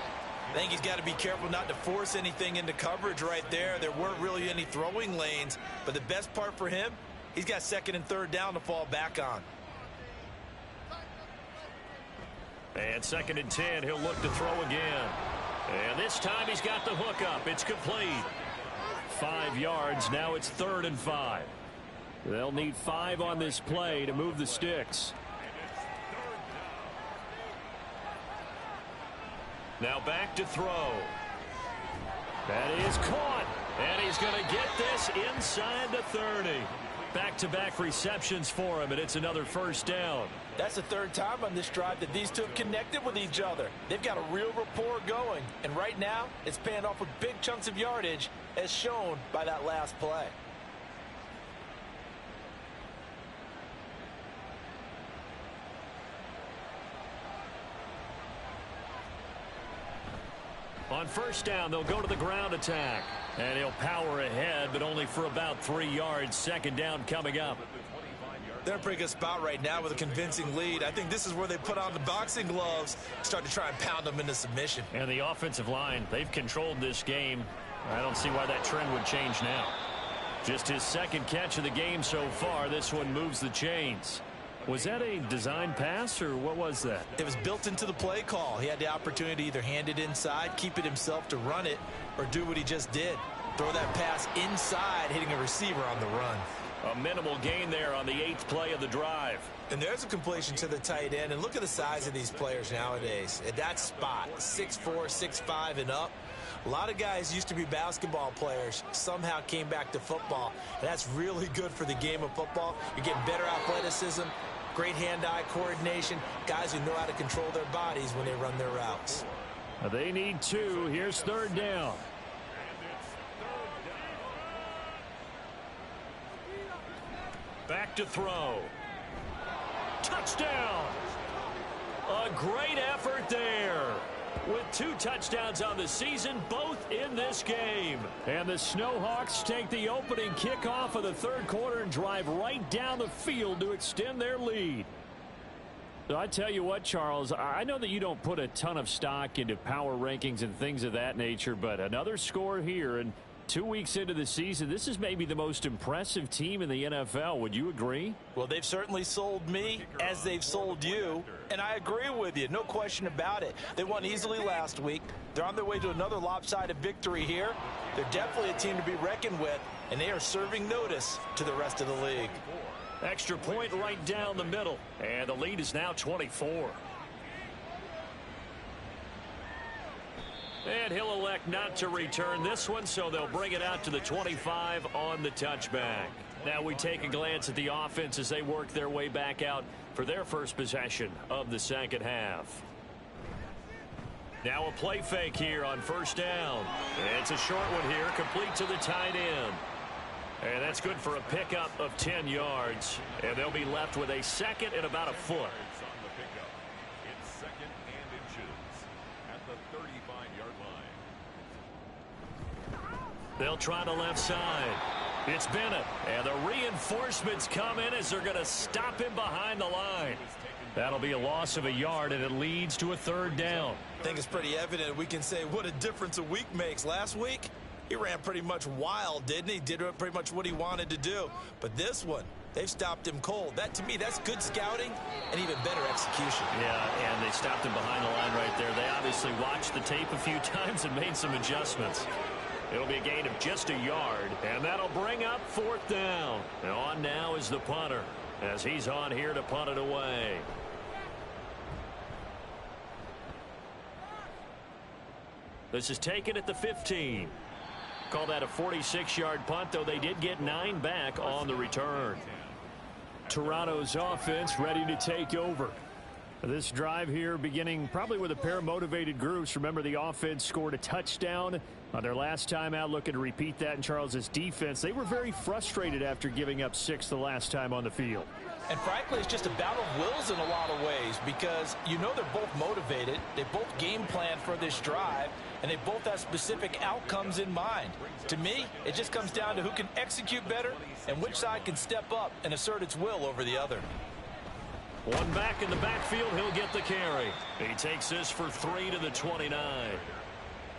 S4: I think he's got to be careful not to force anything into coverage right there. There weren't really any throwing lanes, but the best part for him, he's got 2nd and 3rd down to fall back on.
S6: And 2nd and 10, he'll look to throw again. And this time he's got the hook up. It's complete. 5 yards. Now it's 3rd and 5. They'll need 5 on this play to move the sticks. Now back to throw. That is caught. And he's going to get this inside the 30. Back-to-back receptions for him, and it's another first down.
S4: That's the 3rd time on this drive that these two have connected with each other. They've got a real rapport going, and right now it's paying off with big chunks of yardage, as shown by that last play.
S6: On first down, they'll go to the ground attack. And he'll power ahead, but only for about 3 yards. 2nd down coming up.
S4: They're in a pretty good spot right now with a convincing lead. I think this is where they put on the boxing gloves, start to try and pound them into submission.
S6: And the offensive line, they've controlled this game. I don't see why that trend would change now. Just his 2nd catch of the game so far. This one moves the chains. Was that a design pass, or what was that?
S4: It was built into the play call. He had the opportunity to either hand it inside, keep it himself to run it, or do what he just did. Throw that pass inside, hitting a receiver on the run.
S6: A minimal gain there on the 8th play of the drive.
S4: And there's a completion to the tight end. And look at the size of these players nowadays. At that spot, 6'4", 6'5", and up. A lot of guys used to be basketball players, somehow came back to football. And that's really good for the game of football. You're getting better athleticism, great hand-eye coordination, guys who know how to control their bodies when they run their routes.
S6: They need 2. Here's 3rd down. Back to throw. Touchdown! A great effort there. With 2 touchdowns on the season, both in this game. And the Snowhawks take the opening kickoff of the 3rd quarter and drive right down the field to extend their lead. So I tell you what, Charles, I know that you don't put a ton of stock into power rankings and things of that nature, but another score here, and 2 weeks into the season, this is maybe the most impressive team in the NFL. Would you agree?
S4: Well, they've certainly sold me as they've sold you, and I agree with you. No question about it. They won easily last week. They're on their way to another lopsided victory here. They're definitely a team to be reckoned with, and they are serving notice to the rest of the league.
S6: Extra point right down the middle, and the lead is now 24. And he'll elect not to return this one, so they'll bring it out to the 25 on the touchback. Now we take a glance at the offense as they work their way back out for their first possession of the 2nd half. Now a play fake here on first down. It's a short one here, complete to the tight end. And that's good for a pickup of 10 yards. And they'll be left with a 2nd and about a foot. They'll try the left side. It's Bennett. And the reinforcements come in as they're going to stop him behind the line. That'll be a loss of a yard, and it leads to a 3rd down.
S4: I think it's pretty evident. We can say what a difference a week makes. Last week, he ran pretty much wild, didn't he? Did pretty much what he wanted to do. But this one, they've stopped him cold. That, to me, that's good scouting and even better execution.
S6: Yeah, and they stopped him behind the line right there. They obviously watched the tape a few times and made some adjustments. It'll be a gain of just a yard, and that'll bring up 4th down. And on now is the punter, as he's on here to punt it away. This is taken at the 15. Call that a 46-yard punt, though they did get 9 back on the return. Toronto's offense ready to take over. This drive here beginning probably with a pair of motivated groups. Remember, the offense scored a touchdown on their last time out, looking to repeat that in Charles's defense. They were very frustrated after giving up 6 the last time on the field.
S4: And frankly, it's just a battle of wills in a lot of ways because you know they're both motivated. They both game plan for this drive, and they both have specific outcomes in mind. To me, it just comes down to who can execute better and which side can step up and assert its will over the other.
S6: One back in the backfield, he'll get the carry. He takes this for 3 to the 29.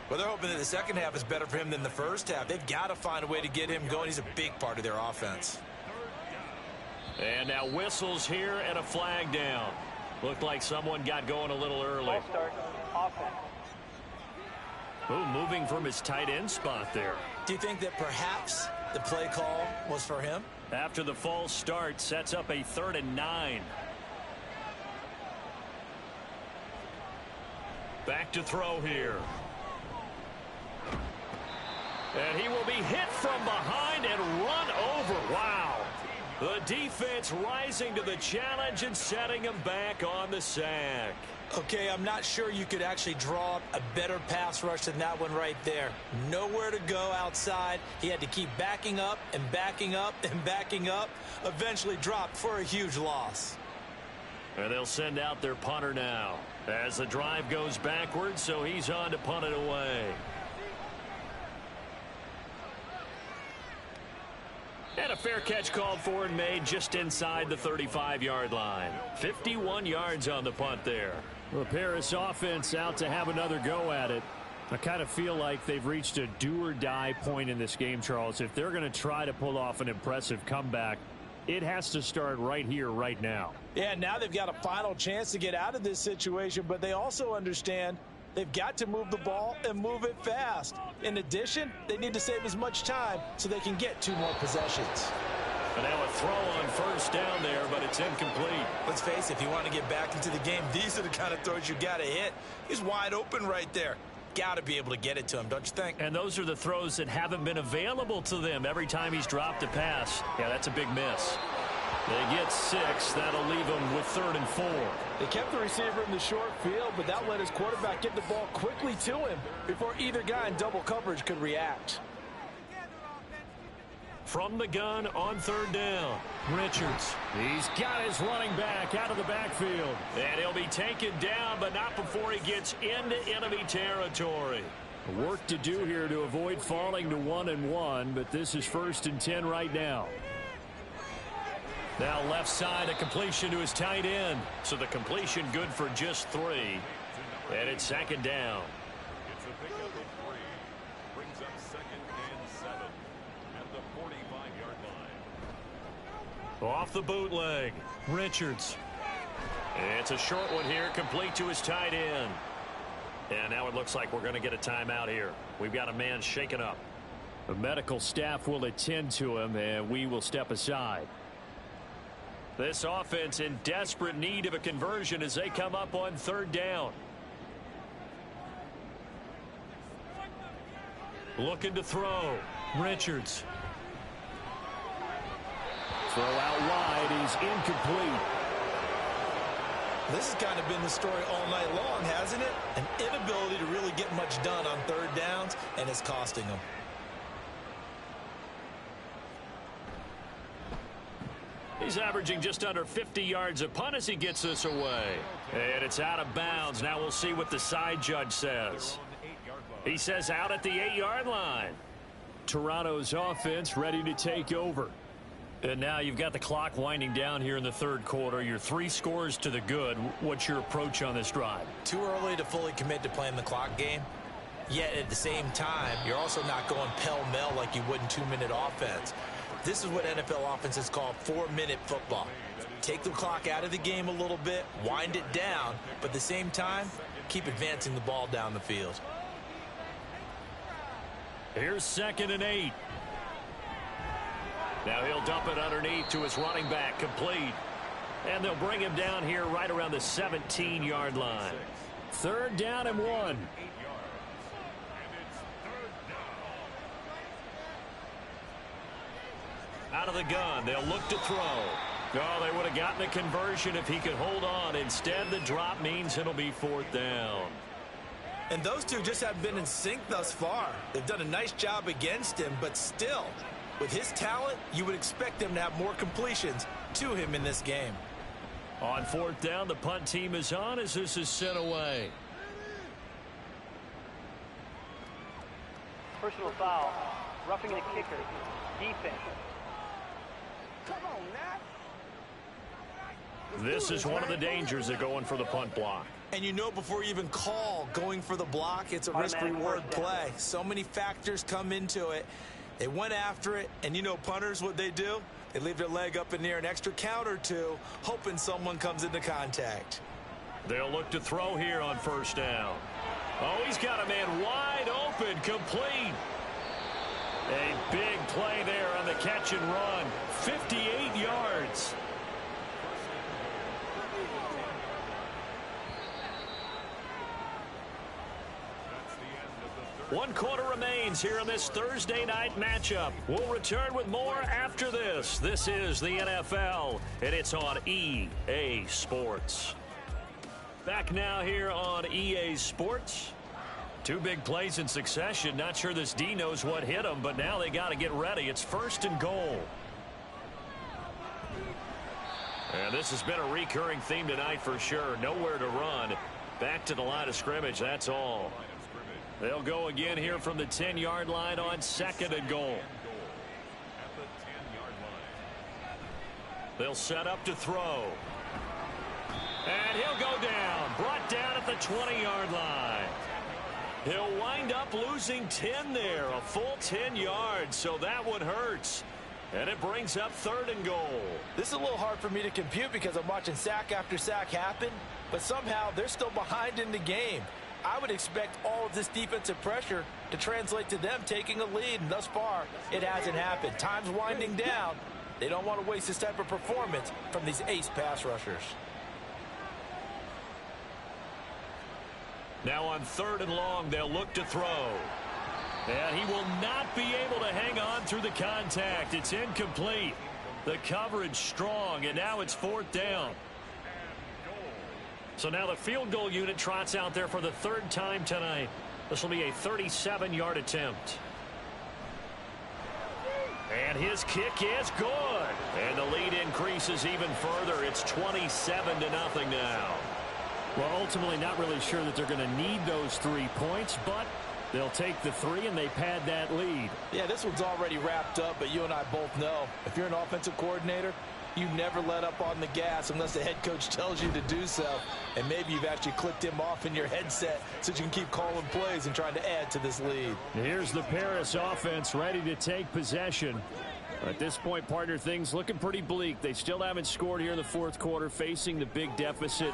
S4: Well, they're hoping that the second half is better for him than the first half. They've got to find a way to get him going. He's a big part of their offense.
S6: And now whistles here and a flag down. Looked like someone got going a little early. Ooh, moving from his tight end spot there.
S4: Do you think that perhaps the play call was for him?
S6: After the false start, sets up a 3rd and 9. Back to throw here. And he will be hit from behind and run over. Wow. The defense rising to the challenge and setting him back on the sack.
S4: Okay, I'm not sure you could actually draw up a better pass rush than that one right there. Nowhere to go outside. He had to keep backing up and backing up and backing up. Eventually dropped for a huge loss.
S6: And they'll send out their punter now as the drive goes backwards, so he's on to punt it away. And a fair catch called for and made just inside the 35-yard line. 51 yards on the punt there. The Paris offense out to have another go at it. I kind of feel like they've reached a do-or-die point in this game, Charles. If they're going to try to pull off an impressive comeback, it has to start right here, right now.
S4: Yeah, now they've got a final chance to get out of this situation, but they also understand they've got to move the ball and move it fast. In addition, they need to save as much time so they can get 2 more possessions.
S6: And now a throw on first down there, but it's incomplete.
S4: Let's face it, if you want to get back into the game, these are the kind of throws you got to hit. He's wide open right there. Got to be able to get it to him, don't you think?
S6: And those are the throws that haven't been available to them every time he's dropped a pass. Yeah, that's a big miss. They get 6. That'll leave them with 3rd and 4.
S4: They kept the receiver in the short field, but that let his quarterback get the ball quickly to him before either guy in double coverage could react.
S6: From the gun on 3rd down, Richards. He's got his running back out of the backfield. And he'll be taken down, but not before he gets into enemy territory. Work to do here to avoid falling to 1-1, but this is 1st and 10 right now. Now left side, a completion to his tight end. So the completion good for just 3. And it's 2nd down.
S5: It's a pickup of 3. Brings up 2nd and 7 at the 45-yard line.
S6: Off the bootleg, Richards. It's a short one here, complete to his tight end. And now it looks like we're going to get a timeout here. We've got a man shaken up. The medical staff will attend to him, and we will step aside. This offense in desperate need of a conversion as they come up on 3rd down. Looking to throw. Richards. Throw out wide is incomplete.
S4: This has kind of been the story all night long, hasn't it? An inability to really get much done on 3rd downs, and it's costing them.
S6: He's averaging just under 50 yards a punt as he gets this away. And it's out of bounds. Now we'll see what the side judge says. He says out at the 8-yard line. Toronto's offense ready to take over. And now you've got the clock winding down here in the 3rd quarter. You're 3 scores to the good. What's your approach on this drive?
S4: Too early to fully commit to playing the clock game. Yet at the same time, you're also not going pell-mell like you would in 2-minute offense. This is what NFL offenses call 4-minute football. Take the clock out of the game a little bit, wind it down, but at the same time, keep advancing the ball down the field.
S6: Here's 2nd and 8. Now he'll dump it underneath to his running back, complete. And they'll bring him down here right around the 17-yard line. 3rd down and 1. Out of the gun, they'll look to throw. Oh, they would have gotten the conversion if he could hold on. Instead, the drop means it'll be 4th down.
S4: And those two just haven't been in sync thus far. They've done a nice job against him, but still, with his talent, you would expect them to have more completions to him in this game.
S6: On 4th down, the punt team is on as this is sent away.
S8: Personal foul, roughing the kicker, defense.
S1: Come on, Nat.
S6: This is one of the dangers of going for the punt block.
S4: And you know before you even call going for the block, it's a risk-reward play. So many factors come into it. They went after it, and you know punters, what they do? They leave their leg up in the air an extra count or two, hoping someone comes into contact.
S6: They'll look to throw here on 1st down. Oh, he's got a man wide open, complete. A big play there on the catch and run. 58 yards. One quarter remains here in this Thursday night matchup. We'll return with more after this. This is the NFL, and it's on EA Sports. Back now here on EA Sports. 2 big plays in succession. Not sure this D knows what hit him, but now they got to get ready. It's 1st and goal. And this has been a recurring theme tonight for sure. Nowhere to run. Back to the line of scrimmage, that's all. They'll go again here from the 10-yard line on 2nd and goal. They'll set up to throw. And he'll go down. Brought down at the 20-yard line. He'll wind up losing 10 there. A full 10 yards, so that one hurts. And it brings up 3rd and goal.
S4: This is a little hard for me to compute because I'm watching sack after sack happen, but somehow they're still behind in the game. I would expect all of this defensive pressure to translate to them taking a lead, and thus far, it hasn't happened. Time's winding down. They don't want to waste this type of performance from these ace pass rushers.
S6: Now on 3rd and long, they'll look to throw. And he will not be able to hang on through the contact. It's incomplete. The coverage strong, and now it's 4th down. So now the field goal unit trots out there for the 3rd time tonight. This will be a 37-yard attempt. And his kick is good. And the lead increases even further. It's 27-0 now.
S3: Well, ultimately not really sure that they're going to need those 3 points, but they'll take the 3 and they pad that lead.
S4: Yeah, this one's already wrapped up, but you and I both know if you're an offensive coordinator, you never let up on the gas unless the head coach tells you to do so. And maybe you've actually clicked him off in your headset so you can keep calling plays and trying to add to this lead.
S3: Here's the Paris offense ready to take possession. At this point, partner, things looking pretty bleak. They still haven't scored here in the 4th quarter, facing the big deficit.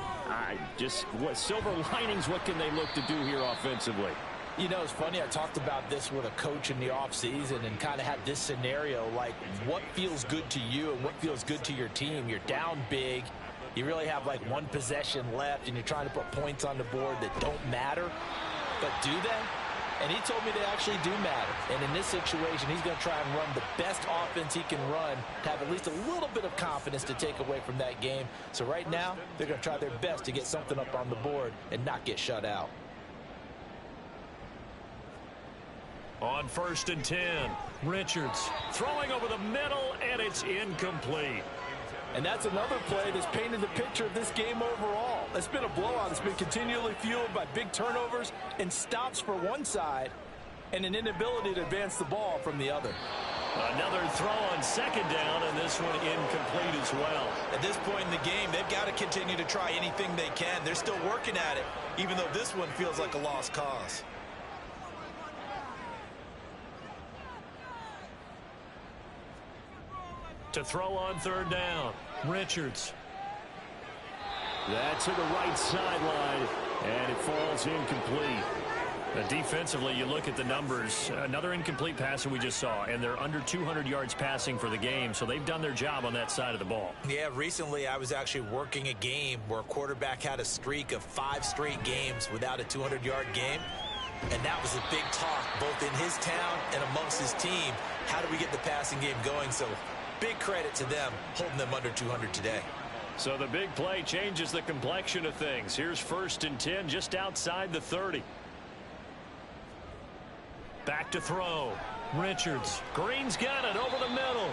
S3: What silver linings, what can they look to do here offensively?
S4: You know, it's funny, I talked about this with a coach in the offseason and kind of had this scenario, like what feels good to you and what feels good to your team. You're down big. You really have like 1 possession left, and you're trying to put points on the board that don't matter. But do they? And he told me they actually do matter. And in this situation, he's going to try and run the best offense he can run to have at least a little bit of confidence to take away from that game. So right now, they're going to try their best to get something up on the board and not get shut out.
S6: On 1st and 10, Richards throwing over the middle, and it's incomplete.
S4: And that's another play that's painted the picture of this game overall. It's been a blowout. It's been continually fueled by big turnovers and stops for one side and an inability to advance the ball from the other.
S6: Another throw on 2nd down, and this one incomplete as well.
S4: At this point in the game, they've got to continue to try anything they can. They're still working at it, even though this one feels like a lost cause.
S6: To throw on 3rd down, Richards.
S3: That's to the right sideline, and it falls incomplete.
S6: Defensively, you look at the numbers. Another incomplete pass that we just saw, and they're under 200 yards passing for the game, so they've done their job on that side of the ball.
S4: Yeah, recently I was actually working a game where a quarterback had a streak of 5 straight games without a 200-yard game, and that was a big talk both in his town and amongst his team. How do we get the passing game going? So Big credit to them holding them under 200 today.
S3: So the big play changes the complexion of things. Here's 1st and 10 just outside the 30. Back to throw. Richards. Green's got it over the middle.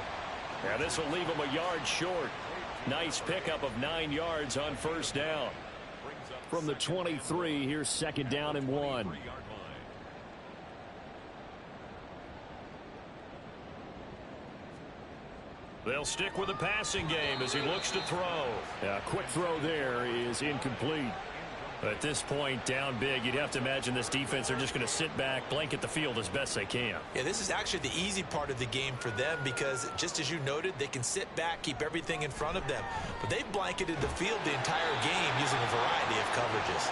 S3: Yeah, this will leave him a yard short. Nice pickup of 9 yards on 1st down. From the 23, here's 2nd down and 1. They'll stick with the passing game as he looks to throw. A quick throw there is incomplete. At this point, down big, you'd have to imagine this defense are just going to sit back, blanket the field as best they can.
S4: Yeah, this is actually the easy part of the game for them because, just as you noted, they can sit back, keep everything in front of them. But they've blanketed the field the entire game using a variety of coverages.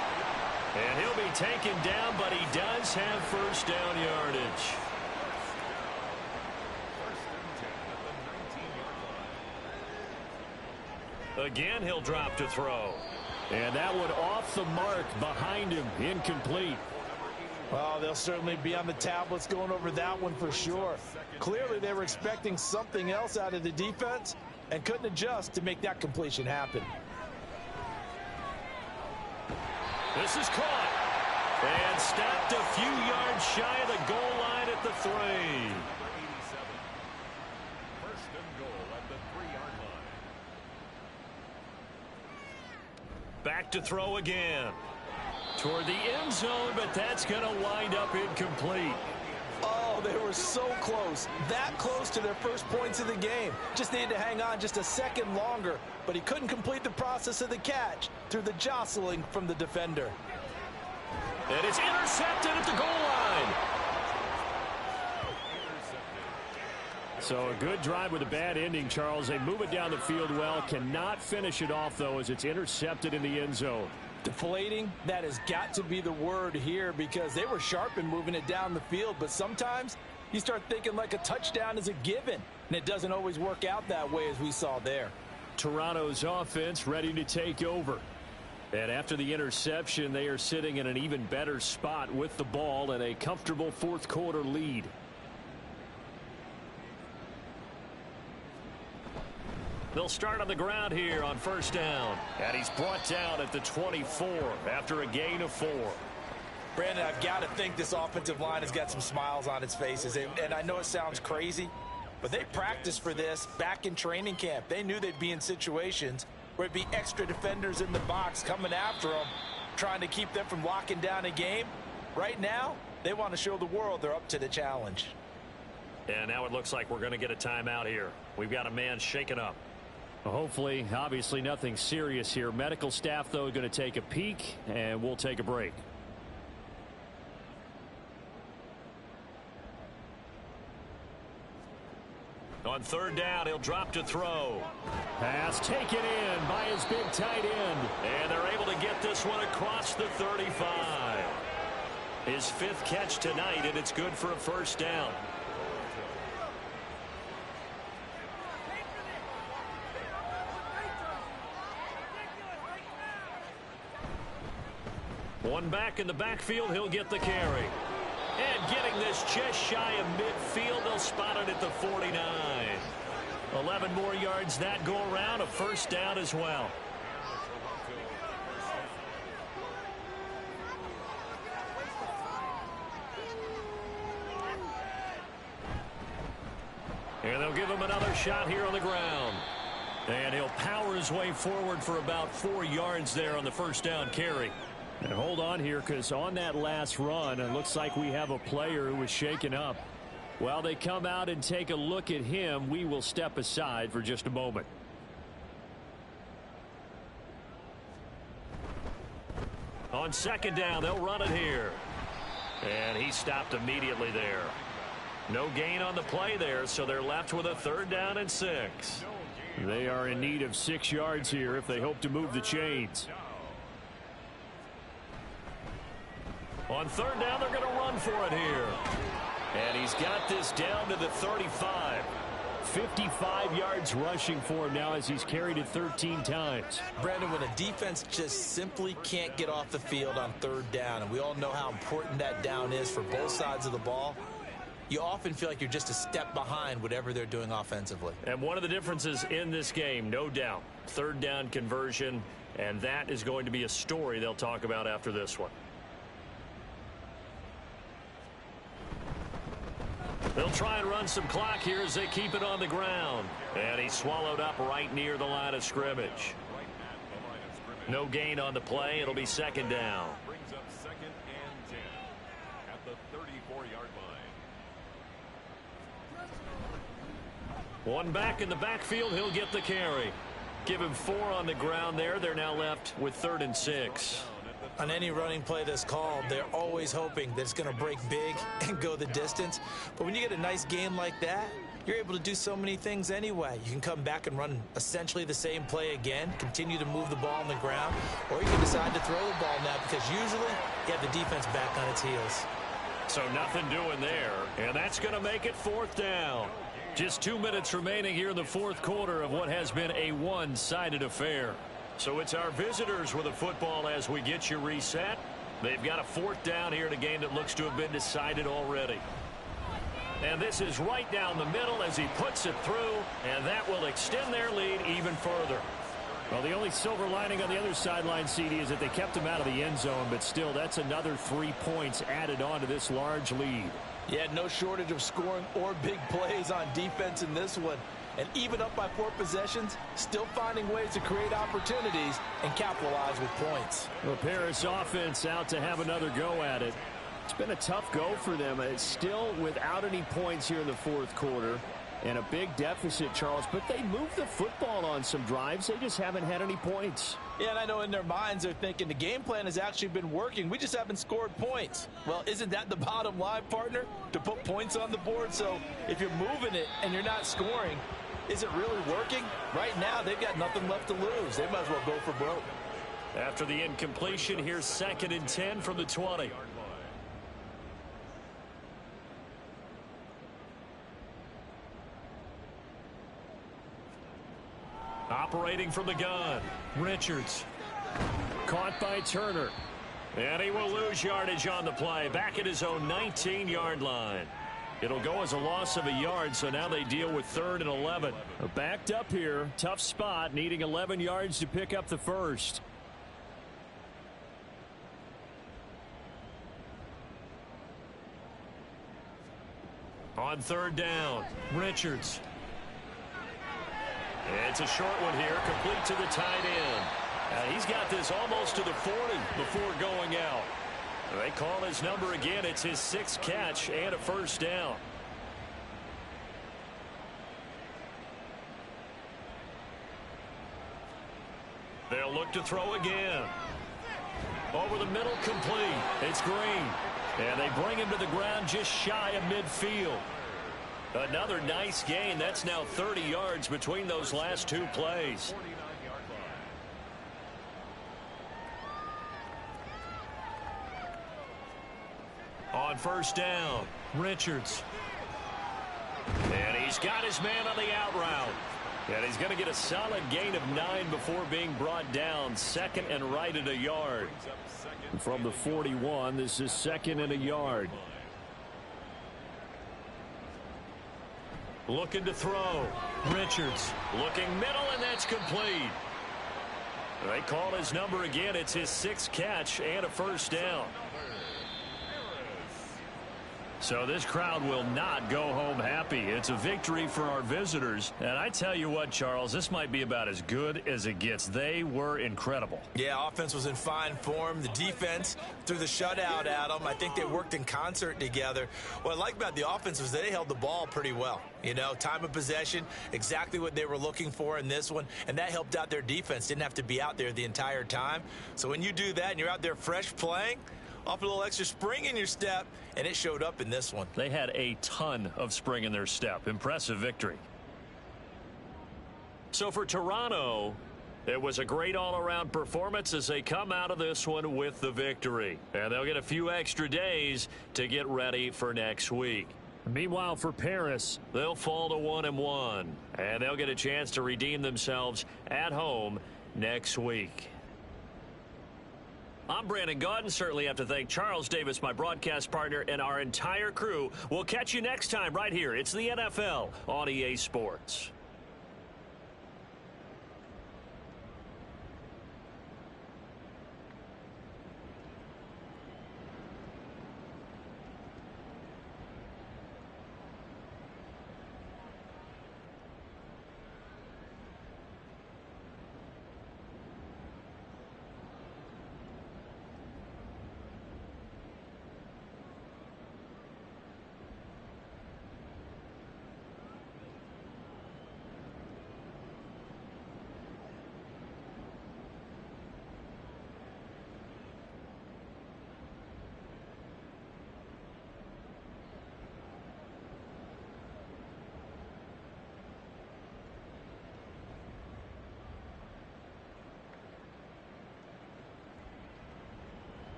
S3: And he'll be taken down, but he does have 1st down yardage. Again, he'll drop to throw. And that one off the mark behind him, incomplete.
S4: Well, they'll certainly be on the tablets going over that one for sure. Clearly, they were expecting something else out of the defense and couldn't adjust to make that completion happen.
S3: This is caught. And stopped a few yards shy of the goal line at the 3.
S5: First and goal at the 3-yard line.
S3: Back to throw again. Toward the end zone, but that's going to wind up incomplete.
S4: Oh, they were so close. That close to their first points of the game. Just needed to hang on just a second longer, but he couldn't complete the process of the catch through the jostling from the defender.
S3: And it's intercepted at the goal line. So a good drive with a bad ending, Charles. They move it down the field well. Cannot finish it off, though, as it's intercepted in the end zone.
S4: Deflating, that has got to be the word here because they were sharp in moving it down the field, but sometimes you start thinking like a touchdown is a given, and it doesn't always work out that way as we saw there.
S3: Toronto's offense ready to take over. And after the interception, they are sitting in an even better spot with the ball and a comfortable 4th quarter lead. They'll start on the ground here on 1st down. And he's brought down at the 24 after a gain of 4.
S4: Brandon, I've got to think this offensive line has got some smiles on its faces. And I know it sounds crazy, but they practiced for this back in training camp. They knew they'd be in situations where it'd be extra defenders in the box coming after them, trying to keep them from locking down a game. Right now, they want to show the world they're up to the challenge.
S3: And now it looks like we're going to get a timeout here. We've got a man shaken up. Hopefully, obviously nothing serious here. Medical staff, though, going to take a peek, and we'll take a break. On 3rd down, he'll drop to throw. Pass taken in by his big tight end. And they're able to get this one across the 35. His 5th catch tonight, and it's good for a 1st down. One back in the backfield, he'll get the carry. And getting this just shy of midfield, they'll spot it at the 49. 11 more yards that go around, a 1st down as well. And they'll give him another shot here on the ground. And he'll power his way forward for about 4 yards there on the 1st down carry. And hold on here, because on that last run, it looks like we have a player who was shaken up. While they come out and take a look at him, we will step aside for just a moment. On 2nd down, they'll run it here. And he stopped immediately there. No gain on the play there, so they're left with a 3rd down and 6. They are in need of 6 yards here if they hope to move the chains. On 3rd down, they're going to run for it here. And he's got this down to the 35. 55 yards rushing for him now as he's carried it 13 times.
S4: Brandon, when a defense just simply can't get off the field on 3rd down, and we all know how important that down is for both sides of the ball, you often feel like you're just a step behind whatever they're doing offensively.
S3: And one of the differences in this game, no doubt, third down conversion, and that is going to be a story they'll talk about after this one. They'll try and run some clock here as they keep it on the ground. And he's swallowed up right near the line of scrimmage. No gain on the play. It'll be second down.
S5: Brings up second and 10 at the 34-yard line.
S3: One back in the backfield. He'll get the carry. Give him 4 on the ground there. They're now left with 3rd and 6.
S4: On any running play that's called, they're always hoping that it's going to break big and go the distance. But when you get a nice game like that, you're able to do so many things anyway. You can come back and run essentially the same play again, continue to move the ball on the ground, or you can decide to throw the ball now because usually you have the defense back on its heels.
S3: So nothing doing there, and that's going to make it 4th down. Just 2 minutes remaining here in the 4th quarter of what has been a one-sided affair. So it's our visitors with the football as we get you reset. They've got a 4th down here in a game that looks to have been decided already. And this is right down the middle as he puts it through, and that will extend their lead even further.
S6: Well, the only silver lining on the other sideline, CD, is that they kept him out of the end zone, but still, that's another 3 points added on to this large lead.
S4: Yeah, no shortage of scoring or big plays on defense in this one. And even up by 4 possessions, still finding ways to create opportunities and capitalize with points.
S6: Well, Paris offense out to have another go at it. It's been a tough go for them. It's still without any points here in the 4th quarter and a big deficit, Charles. But they moved the football on some drives. They just haven't had any points.
S4: Yeah, and I know in their minds they're thinking the game plan has actually been working. We just haven't scored points. Well, isn't that the bottom line, partner? To put points on the board. So if you're moving it and you're not scoring, is it really working? Right now, they've got nothing left to lose. They might as well go for broke.
S3: After the incompletion, here's 2nd and 10 from the 20. Operating from the gun, Richards.
S6: Caught by Turner.
S3: And he will lose yardage on the play. Back at his own 19-yard line. It'll go as a loss of a yard, so now they deal with 3rd and 11.
S6: Backed up here. Tough spot, needing 11 yards to pick up the first.
S3: On 3rd down, Richards. It's a short one here, complete to the tight end. He's got this almost to the 40 before going out. They call his number again. It's his 6th catch and a 1st down. They'll look to throw again. Over the middle, complete. It's Green. And they bring him to the ground just shy of midfield. Another nice gain. That's now 30 yards between those last 2 plays. On 1st down, Richards. And he's got his man on the out route. And he's going to get a solid gain of 9 before being brought down. 2nd and right at a yard.
S6: From the 41, this is 2nd and a yard.
S3: Looking to throw. Richards looking middle, and that's complete. They call his number again. It's his 6th catch and a 1st down. So this crowd will not go home happy. It's a victory for our visitors. And I tell you what, Charles, this might be about as good as it gets. They were incredible.
S4: Yeah, offense was in fine form. The defense threw the shutout at them. I think they worked in concert together. What I like about the offense was they held the ball pretty well. You know, time of possession, exactly what they were looking for in this one. And that helped out their defense. Didn't have to be out there the entire time. So when you do that and you're out there fresh playing, off a little extra spring in your step, and it showed up in this one.
S3: They had a ton of spring in their step. Impressive victory. So for Toronto, it was a great all-around performance as they come out of this one with the victory. And they'll get a few extra days to get ready for next week.
S6: Meanwhile, for Paris,
S3: they'll fall to 1-1, and they'll get a chance to redeem themselves at home next week. I'm Brandon Gaudin. Certainly have to thank Charles Davis, my broadcast partner, and our entire crew. We'll catch you next time right here. It's the NFL on EA Sports.